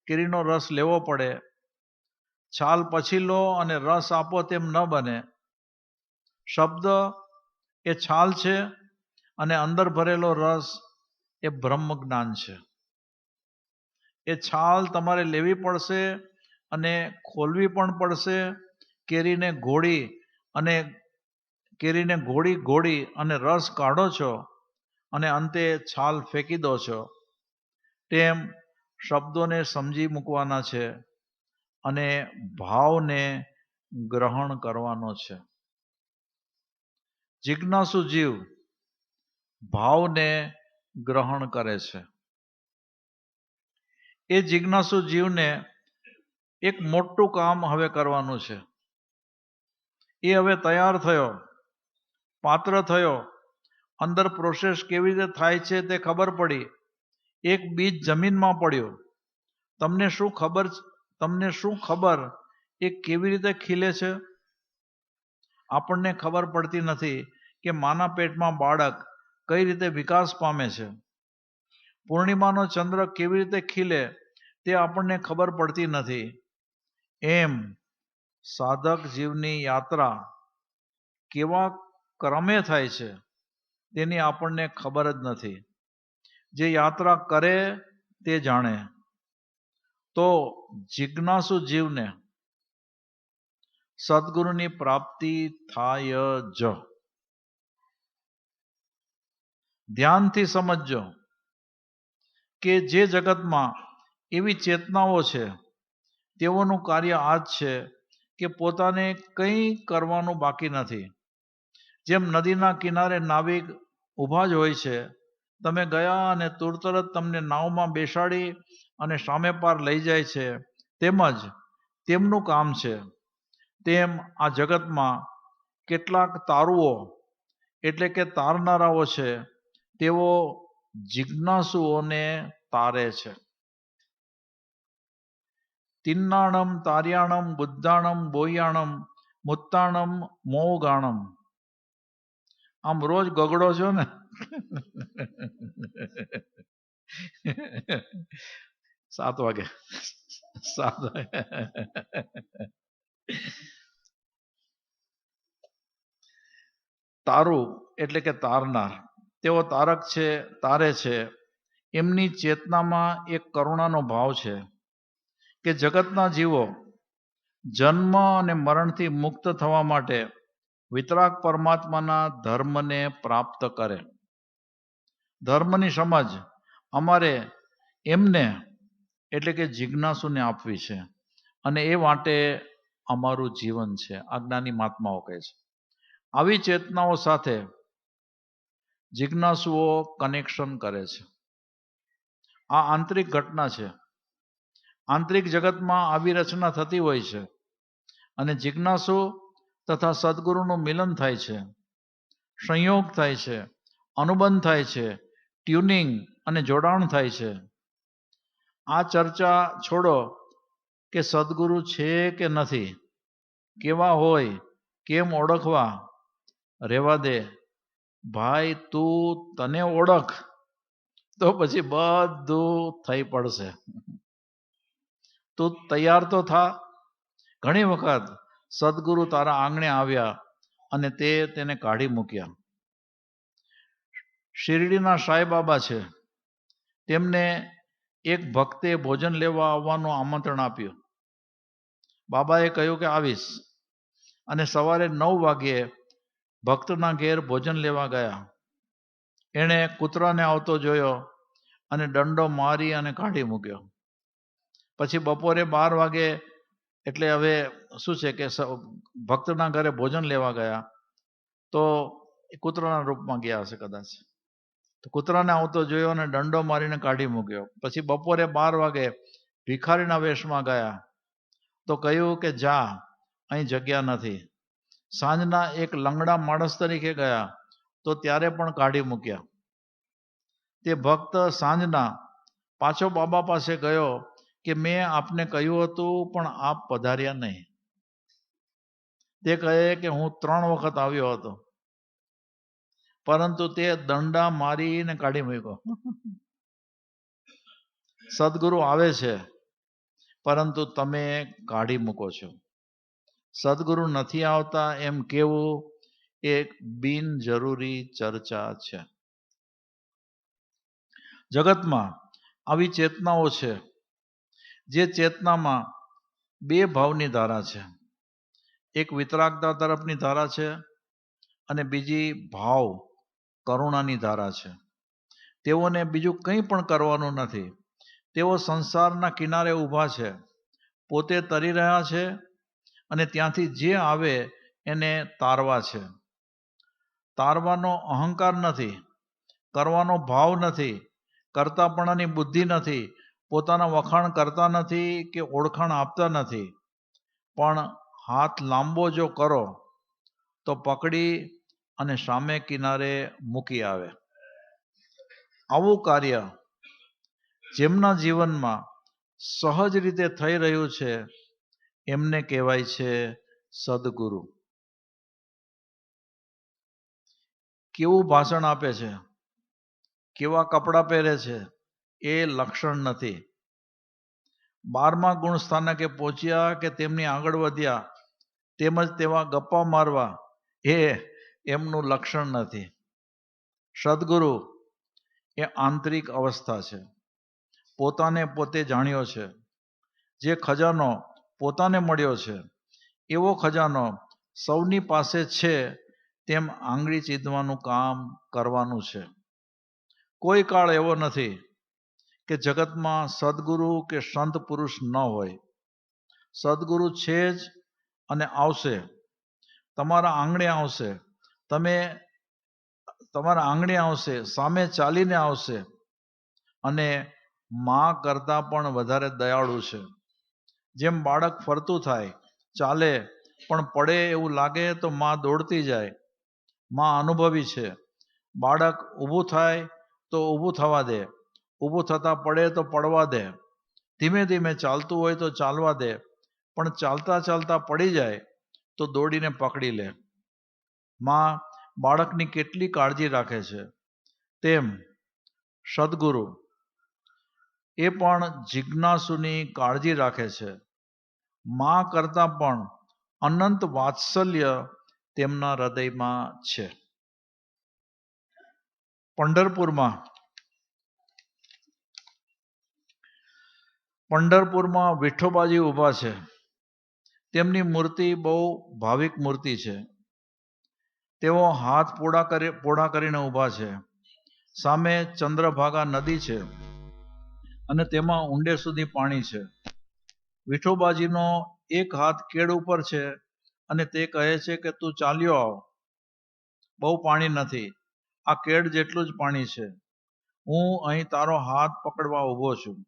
કેરીનો રસ લેવો પડે. છાલ પછી લો અને રસ આપો તેમ ન બને. શબ્દ એ છાલ છે અને અંદર ભરેલો રસ એ બ્રહ્મ જ્ઞાન છે. એ છાલ તમારે લેવી પડશે અને ખોલવી પણ પડશે. કેરીને ઘોળી અને રસ કાઢો છો અને અંતે છાલ ફેંકી દો છો. તેમ શબ્દોને સમજી મૂકવાના છે અને ભાવને ગ્રહણ કરવાનો છે. જિજ્ઞાસુ જીવ ભાવને ગ્રહણ કરે છે. એ જિજ્ઞાસુ જીવને એક મોટું કામ હવે કરવાનું છે. એ હવે તૈયાર થયો, પાત્ર થયો, અંદર પ્રોસેસ કેવી રીતે થાય છે તે ખબર પડી. એક બીજ જમીનમાં પડ્યું. તમને શું ખબર એ કેવી રીતે ખીલે છે? આપણને ખબર પડતી નથી કે માના પેટમાં બાળક કઈ રીતે વિકાસ પામે છે. પૂર્ણિમાનો ચંદ્ર કેવી રીતે ખીલે તે આપણને ખબર પડતી નથી. એમ સાધક જીવની યાત્રા કેવા ક્રમે થાય છે તેની આપણને ખબર જ નથી. જે યાત્રા કરે તે જાણે. તો જિજ્ઞાસુ જીવને સદગુરુની પ્રાપ્તિ થાય જ. ધ્યાનથી સમજજો કે જે જગતમાં એવી ચેતનાઓ છે તેઓનું કાર્ય આ જ છે કે પોતાને કંઈ કરવાનું બાકી નથી. જેમ નદીના કિનારે નાવિક ઊભા જ હોય છે, તમે ગયા અને તુરત તમને નાવમાં બેસાડી અને સામે પાર લઈ જાય છે, તેમજ તેમનું કામ છે. તેમ આ જગતમાં કેટલાક તારુઓ એટલે કે તારનારાઓ છે, તેઓ જિજ્ઞાસુઓને તારે છે. તિન્નાણમ તાર્યાણમ બુદ્ધાણમ બોયાણમ મુત્તાણમ મોગાણમ. આમ રોજ ગગડો છો ને? 7 વાગે 7 વાગે. તારું એટલે કે તારનાર. તેઓ તારક છે, તારે છે. એમની ચેતનામાં એક કરુણાનો ભાવ છે કે જગતના જીવો જન્મ અને મરણથી મુક્ત થવા માટે વિતરાગ પરમાત્માના ધર્મને પ્રાપ્ત કરે. ધર્મની સમજ અમારે એમને એટલે કે જિજ્ઞાસુને આપવી છે, અને એ માટે અમારું જીવન છે, આ જ્ઞાની મહાત્માઓ કહે છે. આવી ચેતનાઓ સાથે જિજ્ઞાસુઓ કનેક્શન કરે છે. આ આંતરિક ઘટના છે. આંતરિક જગતમાં આવી રચના થતી હોય છે, અને જિજ્ઞાસુ તથા સદગુરુનું મિલન થાય છે, સંયોગ થાય છે, અનુબંધ થાય છે, ટ્યુનિંગ અને જોડાણ થાય છે. આ ચર્ચા છોડો કે સદગુરુ છે કે નથી, કેવા હોય, કેમ ઓળખવા, રહેવા દે. ભાઈ તું તને ઓળખ તો પછી બધું થઈ પડશે. તું તૈયાર તો થા. ઘણી વખત સદગુરુ તારા આંગણે આવ્યા અને તેને કાઢી મૂક્યા. શિરડીના સાંઈ બાબા છે, તેમને એક ભક્તે ભોજન લેવા આવવાનું આમંત્રણ આપ્યું. બાબાએ કહ્યું કે આવીશ, અને સવારે 9 વાગ્યે ભક્તના ઘેર ભોજન લેવા ગયા. એણે કૂતરાને આવતો જોયો અને દંડો મારી અને કાઢી મૂક્યો. પછી બપોરે 12 વાગે, એટલે હવે શું છે કે ભક્તના ઘરે ભોજન લેવા ગયા, તો કૂતરાના રૂપમાં ગયા હશે કદાચ. તો કૂતરાને આવતો જોયો અને દંડો મારીને કાઢી મૂક્યો. પછી બપોરે 12 વાગે ભિખારીના વેશમાં ગયા, તો કહ્યું કે જા, અહીં જગ્યા નથી. સાંજના એક લંગડા માણસ તરીકે ગયા, તો ત્યારે પણ કાઢી મૂક્યા. તે ભક્ત સાંજના પાછો બાબા પાસે ગયો કે મેં આપને કહ્યું હતું પણ આપ પધાર્યા નહીં. તે કહે કે હું 3 વખત આવ્યો હતો, પરંતુ તે દંડા મારીને કાઢી મૂક્યો. સદગુરુ આવે છે, પરંતુ તમે કાઢી મૂકો છો. સદગુરુ નથી આવતા એમ કેવું એક બિનજરૂરી ચર્ચા છે. જગતમાં આવી ચેતનાઓ છે, જે ચેતનામાં 2 ભાવની ધારા છે. એક વિતરાગતા તરફની ધારા છે, અને બીજી ભાવ કરુણાની ધારા છે. તેઓને બીજું કંઈ પણ કરવાનું નથી. તેઓ સંસારના કિનારે ઊભા છે, પોતે તરી રહ્યા છે અને ત્યાંથી જે આવે એને તારવા છે. તારવાનો અહંકાર નથી, કરવાનો ભાવ નથી, કરતાપણાની બુદ્ધિ નથી, પોતાના વખાણ કરતા નથી કે ઓળખાણ આપતા નથી, પણ હાથ લાંબો જો કરો તો પકડી અને સામે કિનારે મૂકી આવે. આવું કાર્ય જેમના જીવનમાં સહજ રીતે થઈ રહ્યું છે એમને કહેવાય છે સદગુરુ. કેવું ભાષણ આપે છે, કેવા કપડાં પહેરે છે એ લક્ષણ નથી. 12મા ગુણ સ્થાનકે પહોંચ્યા કે તેમની આગળ વધ્યા તેમજ તેવા ગપ્પા મારવા એ એમનું લક્ષણ નથી. સદગુરુ એ આંતરિક અવસ્થા છે. પોતાને પોતે જાણ્યો છે. જે ખજાનો પોતાને મળ્યો છે એવો ખજાનો સૌની પાસે છે તેમ આંગળી ચીંધવાનું કામ કરવાનું છે. કોઈ કાળ એવો નથી કે જગતમાં સદગુરુ કે સંત પુરુષ ન હોય. સદગુરુ છે જ અને આવશે. તમારા આંગણે આવશે. તમારા આંગણે આવશે, સામે ચાલીને આવશે અને માં કરતાં પણ વધારે દયાળુ છે. જેમ બાળક ફરતું થાય, ચાલે, પણ પડે એવું લાગે તો માં દોડતી જાય. માં અનુભવી છે. બાળક ઊભું થાય તો ઊભું થવા દે, ઊભું થતાં પડે તો પડવા દે, ધીમે ધીમે ચાલતું હોય તો ચાલવા દે, પણ ચાલતા ચાલતા પડી જાય તો દોડીને પકડી લે. માં બાળકની કેટલી કાળજી રાખે છે તેમ સદગુરુ એ પણ જિજ્ઞાસુની કાળજી રાખે છે. માં કરતાં પણ અનંત વાત્સલ્ય તેમના હૃદયમાં છે. પંઢરપુરમાં વિઠ્ઠોબાજી ઊભા છે. તેમની મૂર્તિ બહુ ભાવિક મૂર્તિ છે. તેઓ હાથ પોળા કરીને ઊભા છે. સામે ચંદ્રભાગા નદી છે અને તેમાં ઊંડે સુધી પાણી છે. વિઠ્ઠોબાજીનો એક હાથ કેડ ઉપર છે અને તે કહે છે કે તું ચાલ્યો આવ, બહુ પાણી નથી, આ કેડ જેટલું જ પાણી છે. હું અહીં તારો હાથ પકડવા ઊભો છું.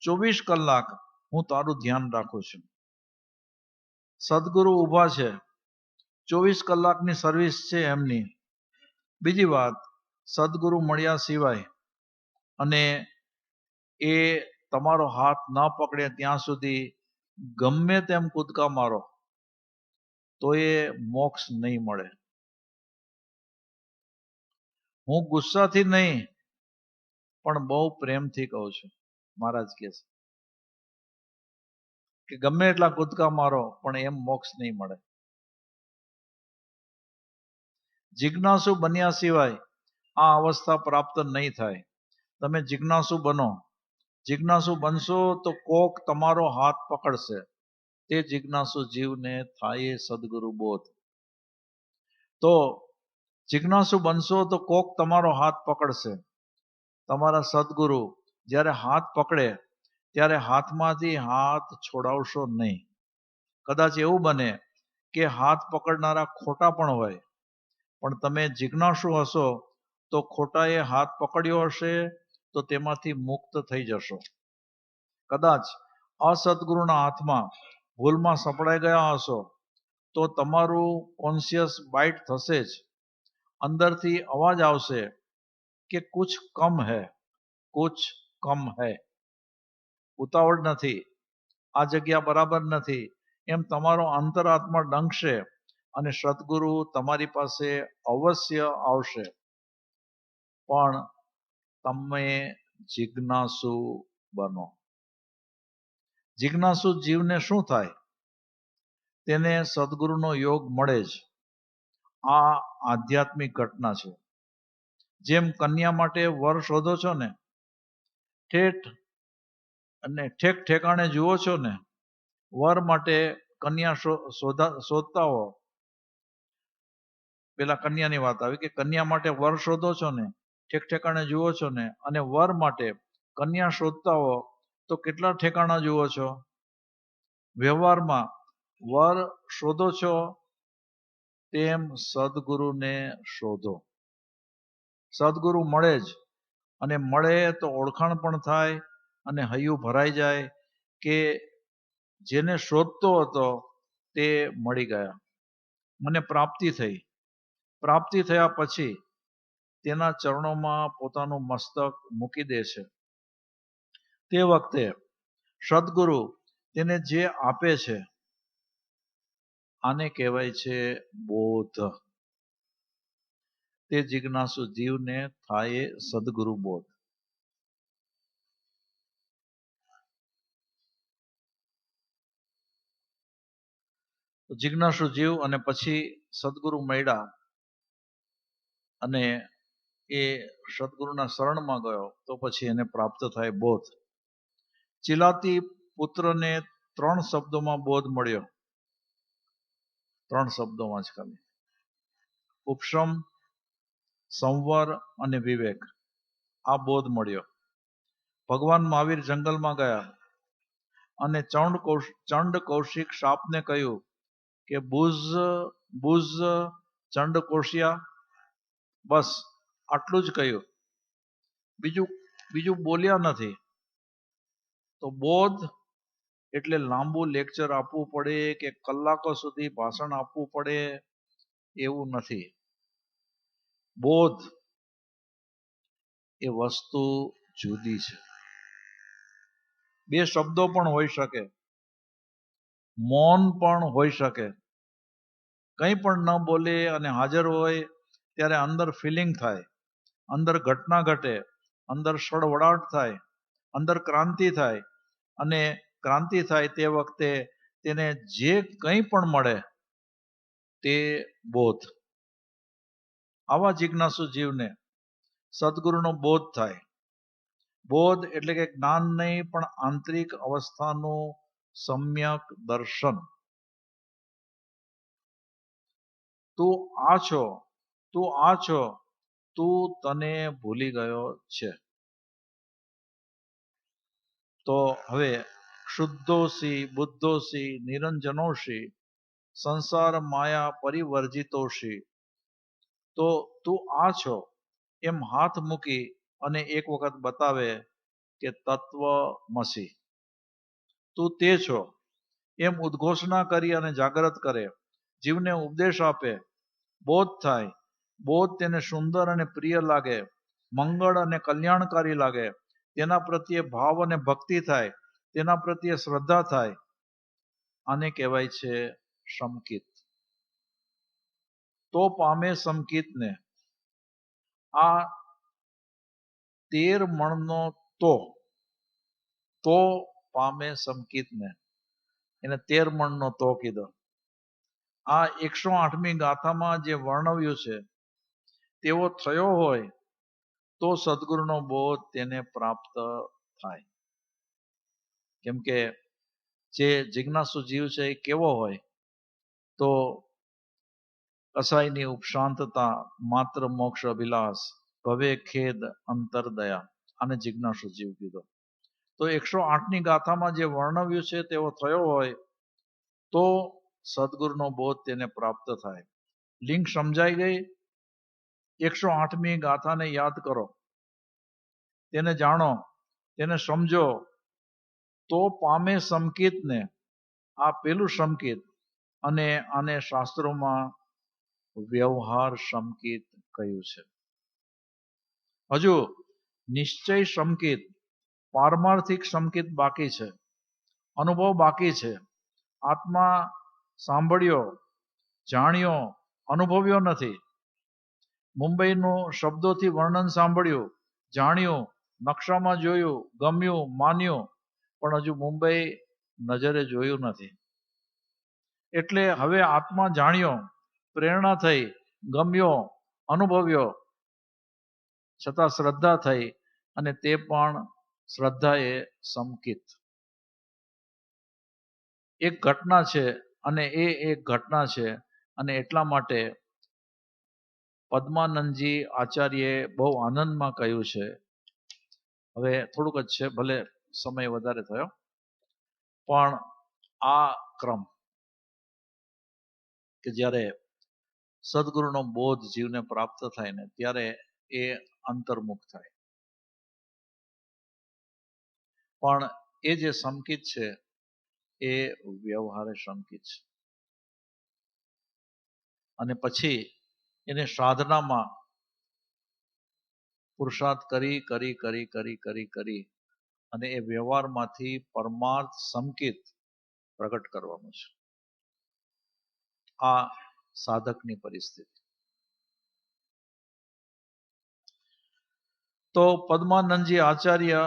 24 કલાક હું તારું ધ્યાન રાખું છું. સદગુરુ ઊભા છે. 24 કલાકની સર્વિસ છે એમની. બીજી વાત, સદગુરુ મળ્યા સિવાય અને એ તમારો હાથ ન પકડે ત્યાં સુધી ગમે તેમ કૂદકા મારો તો એ મોક્ષ નહીં મળે. હું ગુસ્સાથી નહીં પણ બહુ પ્રેમથી કહું છું. મહારાજ કહે છે કે ગમે એટલા કૂદકા મારો પણ એમ મોક્ષ નહીં મળે. જિજ્ઞાસુ બન્યા સિવાય આ અવસ્થા પ્રાપ્ત નહીં થાય. તમે જિજ્ઞાસુ બનો. જિજ્ઞાસુ બનશો તો કોક તમારો હાથ પકડશે. તે જિજ્ઞાસુ જીવને થાય સદગુરુ બોધ. તો જિજ્ઞાસુ બનશો તો કોક તમારો હાથ પકડશે. તમારા સદગુરુ જ્યારે હાથ પકડે ત્યારે હાથમાંથી હાથ છોડાવશો નહીં. કદાચ એવું બને કે હાથ પકડનારા ખોટા પણ હોય, પણ તમે જિજ્ઞાસુ હશો તો ખોટાએ હાથ પકડ્યો હશે તો તેમાંથી મુક્ત થઈ જશો. કદાચ અસદગુરુના હાથમાં ભૂલમાં સપડાઈ ગયા હશો તો તમારું કોન્શિયસ બાઇટ થશે જ. અંદરથી અવાજ આવશે કે કુછ કમ હૈ, કુછ કમ હૈ. ઉતાવળ નથી, આ જગ્યા બરાબર નથી, એમ તમારો અંતરાત્મા ડંખશે અને સદગુરુ તમારી પાસે અવશ્ય આવશે. પણ તમે જિજ્ઞાસુ બનો. જિજ્ઞાસુ જીવને શું થાય? તેને સદગુરુનો યોગ મળે જ. આ આધ્યાત્મિક ઘટના છે. જેમ કન્યા માટે વર શોધો છો ને, ઠેઠ ઠેકાણે જુઓ છો ને, વર માટે કન્યા શોધતા હો. પેલા કન્યાની વાત આવી કે કન્યા માટે વર શોધો છો ને, ઠેકાણે જુઓ છો ને, અને વર માટે કન્યા શોધતા હો તો કેટલા ઠેકાણા જુઓ છો? વ્યવહારમાં વર શોધો છો તેમ સદગુરુને શોધો. સદગુરુ મળે જ, અને મળે તો ઓળખાણ પણ થાય અને હૈયું ભરાઈ જાય કે જેને શોધતો હતો તે મળી ગયા, મને પ્રાપ્તિ થઈ. પ્રાપ્તિ થયા પછી તેના ચરણોમાં પોતાનું મસ્તક મૂકી દે છે. તે વખતે સદગુરુ તેને જે આપે છે આને કહેવાય છે બોધ. તે જિજ્ઞાસુ જીવને થાય સદગુરુ બોધ. જિજ્ઞાસુ જીવ અને પછી સદગુરુ મળ્યા અને એ સદગુરુના શરણમાં ગયો તો પછી એને પ્રાપ્ત થાય બોધ. ચિલાતી પુત્રને 3 શબ્દોમાં બોધ મળ્યો. 3 શબ્દોમાં જ ખાલી. ઉપશમ, સંવર અને વિવેક. આ બોધ મળ્યો. ભગવાન મહાવીર જંગલમાં ગયા અને ચંડ કૌશિક સાપને કહ્યું કે બુઝ ચંડ કોશિયા. બસ આટલું જ કહ્યું, બીજું બોલ્યા નથી. તો બોધ એટલે લાંબુ લેક્ચર આપવું પડે કે કલાકો સુધી ભાષણ આપવું પડે એવું નથી. બોધ એ વસ્તુ જુદી છે. 2 શબ્દો પણ હોઈ શકે, મૌન પણ હોઈ શકે. કંઈ પણ ન બોલે અને હાજર હોય ત્યારે અંદર ફિલિંગ થાય, અંદર ઘટના ઘટે, અંદર સળવળાટ થાય, અંદર ક્રાંતિ થાય, અને ક્રાંતિ થાય તે વખતે તેને જે કંઈ પણ મળે તે બોધ. આવા જિજ્ઞાસુ જીવને સદગુરુનો બોધ થાય. બોધ એટલે કે જ્ઞાન નહીં પણ આંતરિક અવસ્થાનું સમ્યક દર્શન. તું આ છો, તું આ છો, તું તને ભૂલી ગયો છે. તો હવે શુદ્ધોસી બુદ્ધોસી નિરંજનોસી સંસાર માયા પરિવર્જિતોસી. તો તું આ છો એમ હાથ મૂકી અને એક વખત બતાવે કે તત્વમસી. તું તે છો એમ ઉદ્ઘોષણા કરી અને જાગૃત કરે, જીવને ઉપદેશ આપે, બોધ થાય. બોધ તેને સુંદર અને પ્રિય લાગે, મંગળ અને કલ્યાણકારી લાગે, તેના પ્રત્યે ભાવ અને ભક્તિ થાય, તેના પ્રત્યે શ્રદ્ધા થાય. આને કહેવાય છે સમકિત. તો પામે સમકિતને. આ 13 મણનો તો પામે સમકિતને, એને 13 મણનો તો કીધો. આ 108મી ગાથામાં જે વર્ણવ્યું છે તેવો થયો હોય તો સદગુરુનો બોધ તેને પ્રાપ્ત થાય. કેમ કે જે જિજ્ઞાસુ જીવ છે એ કેવો હોય તો કસાયની ઉપશાંતતા, માત્ર મોક્ષ અભિલાષ, ભવે ખેદ અંતરદયા. આને જિજ્ઞાસુ જીવ કીધો. તો 108ની ગાથામાં જે વર્ણવ્યું છે તેવો થયો હોય તો સદગુરુનો બોધ તેને પ્રાપ્ત થાય. લિંક સમજાઈ ગઈ? 108મી ગાથાને યાદ કરો, તેને જાણો, તેને સમજો. તો પામે સમકિતને. આ પેલું સમકિત, અને આને શાસ્ત્રોમાં વ્યવહાર સમકિત કહ્યું છે. હજુ નિશ્ચય સમકિત, પારમાર્થિક સમકિત બાકી છે. અનુભવ બાકી છે. આત્મા સાંભળ્યો, જાણ્યો, અનુભવ્યો નથી. મુંબઈનું શબ્દોથી વર્ણન સાંભળ્યું, જાણ્યું, નકશામાં જોયું, ગમ્યું, માન્યું, પણ હજુ મુંબઈ નજરે જોયું નથી. એટલે હવે આત્મા જાણ્યો, પ્રેરણા થઈ, ગમ્યો, અનુભવ્યો, છતાં શ્રદ્ધા થઈ, અને તે પણ શ્રદ્ધા એ સમકિત. એક ઘટના છે અને એ એક ઘટના છે, અને એટલા માટે પદ્માનંદજી આચાર્યએ બહુ આનંદમાં કહ્યું છે. હવે થોડુંક જ છે, ભલે સમય વધારે થયો, પણ આ ક્રમ કે જ્યારે સદગુરુનો બોધ જીવને પ્રાપ્ત થાય ને ત્યારે એ અંતર્મુખ થાય. પણ એ જે સંકિત છે એ વ્યવહારે સંકિત છે. અને પછી એને સાધનામાં પુરુષાર્થ કરી કરી કરી કરી કરી કરી અને એ વ્યવહારમાંથી પરમાર્થ સંકિત પ્રગટ કરવાનું છે. આ સાધકની પરિસ્થિતિ. તો પદ્માનંદજી આચાર્ય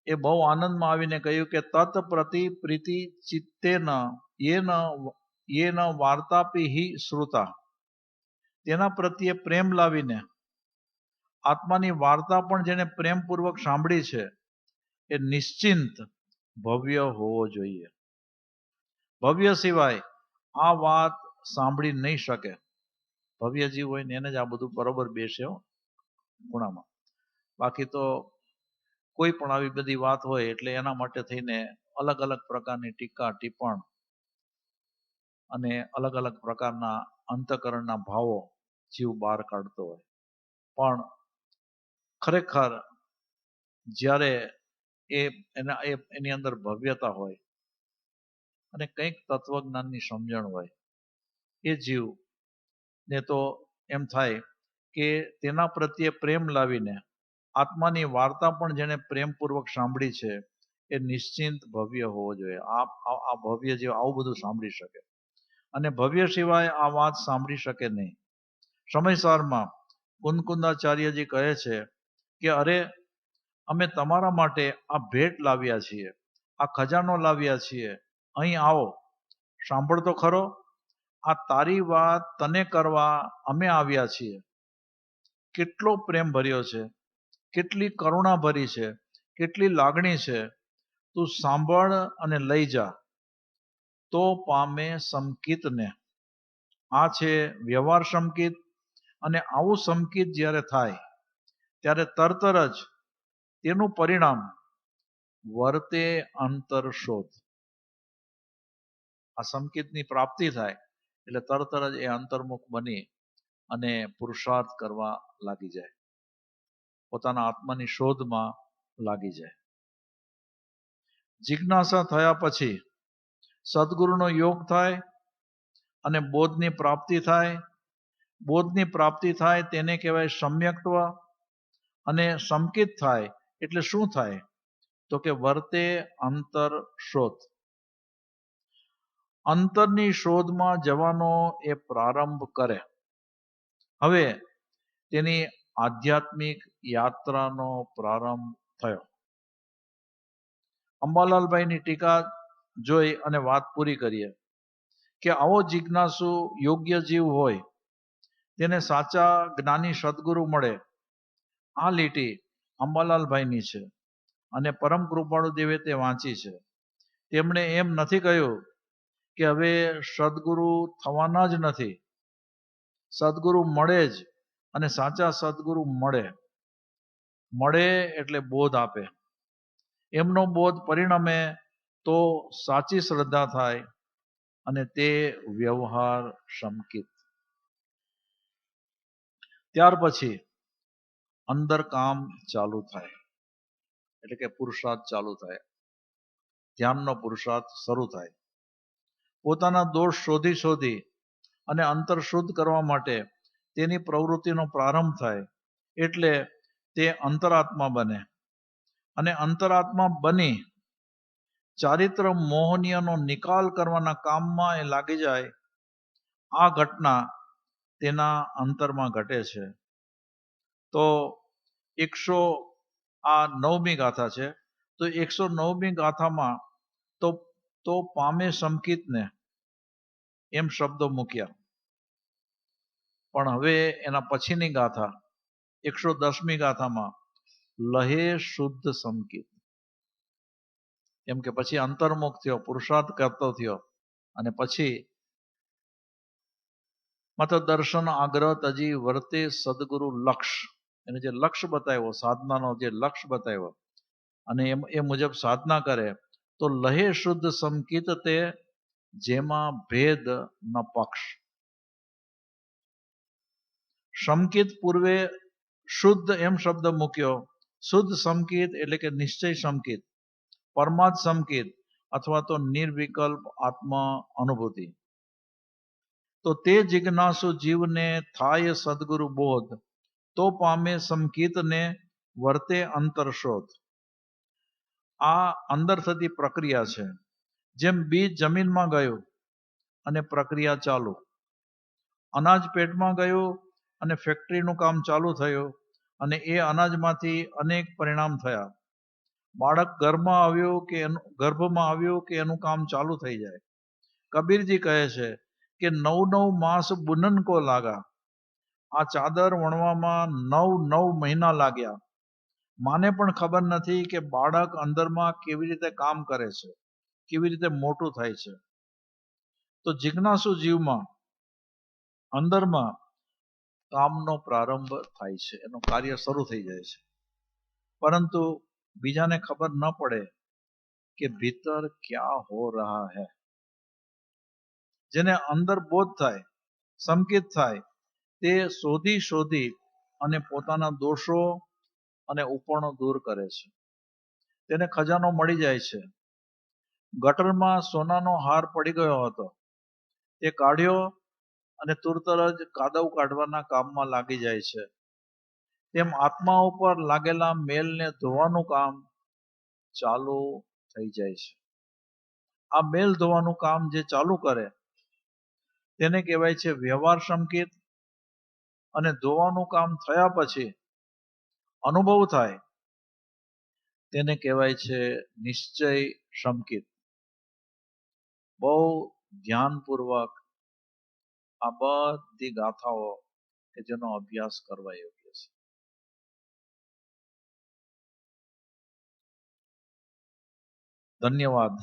એ બહુ આનંદમાં આવીને કહ્યું કે તત પ્રતિ પ્રીતિ ચિત્તેન યેન વાર્તાપી હિ શ્રુતા. તેના પ્રત્યે પ્રેમ લાવીને આત્માની વાર્તા પણ જેને પ્રેમપૂર્વક સાંભળી છે એ નિશ્ચિંત ભવ્ય હોવો જોઈએ. ભવ્ય સિવાય આ વાત સાંભળી નહીં શકે. ભવ્ય જીવ હોય ને એને જ આ બધું બરોબર બેસે ખૂણામાં. બાકી તો કોઈ પણ આવી બધી વાત હોય એટલે એના માટે થઈને અલગ અલગ પ્રકારની ટીકા ટિપ્પણ અને અલગ અલગ પ્રકારના અંતકરણના ભાવો જીવ બહાર કાઢતો હોય. પણ ખરેખર જ્યારે એની અંદર ભવ્યતા હોય અને કંઈક તત્વજ્ઞાનની સમજણ હોય એ જીવને તો એમ થાય કે તેના પ્રત્યે પ્રેમ લાવીને આત્માની વાર્તા પણ જેને પ્રેમપૂર્વક સાંભળી છે એ નિશ્ચિંત ભવ્ય હોવો જોઈએ. આ ભવ્ય જીવ આવું બધું સાંભળી શકે અને ભવ્ય સિવાય આ વાત સાંભળી શકે નહીં. સમયસારમાં કુંદકુંદાચાર્યજી કહે છે કે અરે અમે તમારા માટે આ ભેટ લાવ્યા છીએ, આ ખજાનો લાવ્યા છીએ, અહીં આવો, સાંભળતો ખરો, આ તારી વાત તને કરવા અમે આવ્યા છીએ. કેટલો પ્રેમ ભર્યો છે, કેટલી કરુણા ભરી છે, કેટલી લાગણી છે. તું સાંભળ અને લઈ જા તો પામે સંકિતને. આ છે વ્યવહાર સંકિત. અને આવું સંકિત જ્યારે થાય ત્યારે તરત જ તેનું પરિણામ વર્તે અંતર શોધ. આ સંકિતની પ્રાપ્તિ થાય એટલે તરત જ એ અંતર્મુખ બની અને પુરુષાર્થ કરવા લાગી જાય, પોતાના આત્માની શોધમાં લાગી જાય. જિજ્ઞાસા થયા પછી સદગુરુનો યોગ થાય અને બોધની પ્રાપ્તિ થાય. બોધની પ્રાપ્તિ થાય તેને કહેવાય સમ્યક્ત્વ. અને સંકિત થાય એટલે શું થાય તો કે વર્તે અંતર શોધ. અંતરની શોધમાં જવાનો એ પ્રારંભ કરે. હવે તેની આધ્યાત્મિક યાત્રાનો પ્રારંભ થયો. અંબાલાલભાઈની ટીકા જોઈ અને વાત પૂરી કરીએ કે આવો જિજ્ઞાસુ યોગ્ય જીવ હોય તેને સાચા જ્ઞાની સદગુરુ મળે. આ લીટી અંબાલાલભાઈની છે અને પરમ કૃપાળુ દેવે તે વાંચી છે. તેમણે એમ નથી કહ્યું કે હવે સદગુરુ થવાના જ નથી, સદગુરુ મળે જ. અને સાચા સદગુરુ મળે એટલે બોધ આપે. એમનો બોધ પરિણમે તો સાચી શ્રદ્ધા થાય અને તે વ્યવહાર સંકિત. ત્યાર પછી અંદર કામ ચાલુ થાય એટલે કે પુરુષાર્થ ચાલુ થાય, ધ્યાનનો પુરુષાર્થ શરૂ થાય. પોતાના દોષ શોધી શોધી અને અંતર શુદ્ધ કરવા માટે તેની પ્રવૃત્તિનો પ્રારંભ થાય એટલે તે અંતરાત્મા બને. અને અંતરાત્મા બની ચારિત્ર મોહનીયનો નિકાલ કરવાના કામમાં એ લાગી જાય. આ ઘટના તેના અંતરમાં ઘટે છે. તો 109મી ગાથા છે. તો 109મી ગાથામાં તો પામે સંકિતને એમ શબ્દો મૂક્યા. પણ હવે એના પછીની ગાથા 110મી ગાથામાં લહે શુદ્ધ સંકિત. એમ કે પછી અંતર્મુખ થયો, પુરુષાર્થ કરતો થયો અને પછી માત્ર દર્શન આગ્રહ તજી વર્તે સદગુરુ લક્ષ. એને જે લક્ષ્ય બતાવ્યો, સાધનાનો જે લક્ષ્ય બતાવ્યો અને એ મુજબ સાધના કરે તો લહે શુદ્ધ સમકિત તે જેમાં ભેદ ન પક્ષ. સમકિત પૂર્વે શુદ્ધ એમ શબ્દ મૂક્યો. શુદ્ધ સમકિત એટલે કે નિશ્ચય સમકિત, પરમાર્થ સમકિત અથવા તો નિર્વિકલ્પ આત્મા અનુભૂતિ. તો તે જિજ્ઞાસુ જીવને થાય સદગુરુ બોધ, તો પામે સમકિતને વર્તે અંતરશોધ. આ અંદર થતી પ્રક્રિયા છે. જેમ બીજ જમીનમાં ગયું અને પ્રક્રિયા ચાલુ, અનાજ પેટમાં ગયું અને ફેક્ટરીનું કામ ચાલુ થયું અને એ અનાજમાંથી અનેક પરિણામ થયા. બાળક ગર્ભમાં આવ્યું કે એનું કામ ચાલુ થઈ જાય. કબીરજી કહે છે કે 9 માસ બુનન કો લાગા. આ ચાદર વણવામાં 9 મહિના લાગ્યા. માને પણ ખબર નથી કે બાળક અંદરમાં કેવી રીતે કામ કરે છે, કેવી રીતે મોટું થાય છે. તો જિજ્ઞાસુ જીવમાં અંદરમાં કામનો પ્રારંભ થાય છે, એનું કાર્ય શરૂ થઈ જાય છે, પરંતુ બીજાને ખબર ન પડે કે ભીતર ક્યા હો રહા હૈ. જેને અંદર બોધ થાય, સંકેત થાય, તે શોધી અને પોતાના દોષો અને ઉપણો દૂર કરે છે. તેને ખજાનો મળી જાય છે. ગટરમાં સોનાનો હાર પડી ગયો હતો, તે કાઢ્યો અને તુરત જ કાદવ કાઢવાના કામમાં લાગી જાય છે. તેમ આત્મા ઉપર લાગેલા મેલને ધોવાનું કામ ચાલુ થઈ જાય છે. આ મેલ ધોવાનું કામ જે ચાલુ કરે તેને કહેવાય છે વ્યવહાર સંકેત. અને ધોવાનું કામ થયા પછી અનુભવ થાય તેને કહેવાય છે નિશ્ચય સંકેત. બહુ ધ્યાનપૂર્વક આ બધી ગાથાઓ કે જેનો અભ્યાસ કરવા યોગ્ય છે. ધન્યવાદ.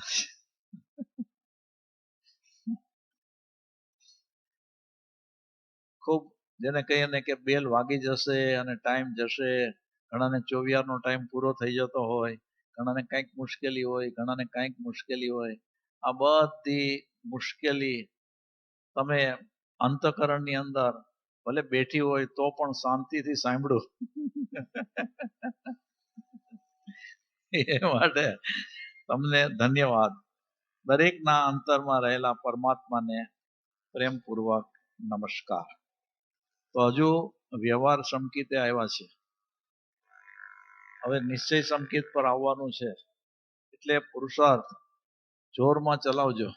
ખૂબ જેને કહીએ ને કે બેલ વાગી જશે અને ટાઈમ જશે, ઘણાને 24 નો ટાઈમ પૂરો થઈ જતો હોય, ઘણાને કંઈક મુશ્કેલી હોય, ઘણાને કંઈક મુશ્કેલી હોય. આ બધી મુશ્કેલી તમે અંતઃકરણની અંદર ભલે બેઠી હોય તો પણ શાંતિથી સાંભળો. એ માટે તમને ધન્યવાદ. દરેકના અંતરમાં રહેલા પરમાત્માને પ્રેમપૂર્વક નમસ્કાર. તો હજુ વ્યવહાર સંકેતે આવ્યા છે, હવે નિશ્ચય સંકેત પર આવવાનું છે. એટલે પુરુષાર્થ જોરમાં ચલાવજો.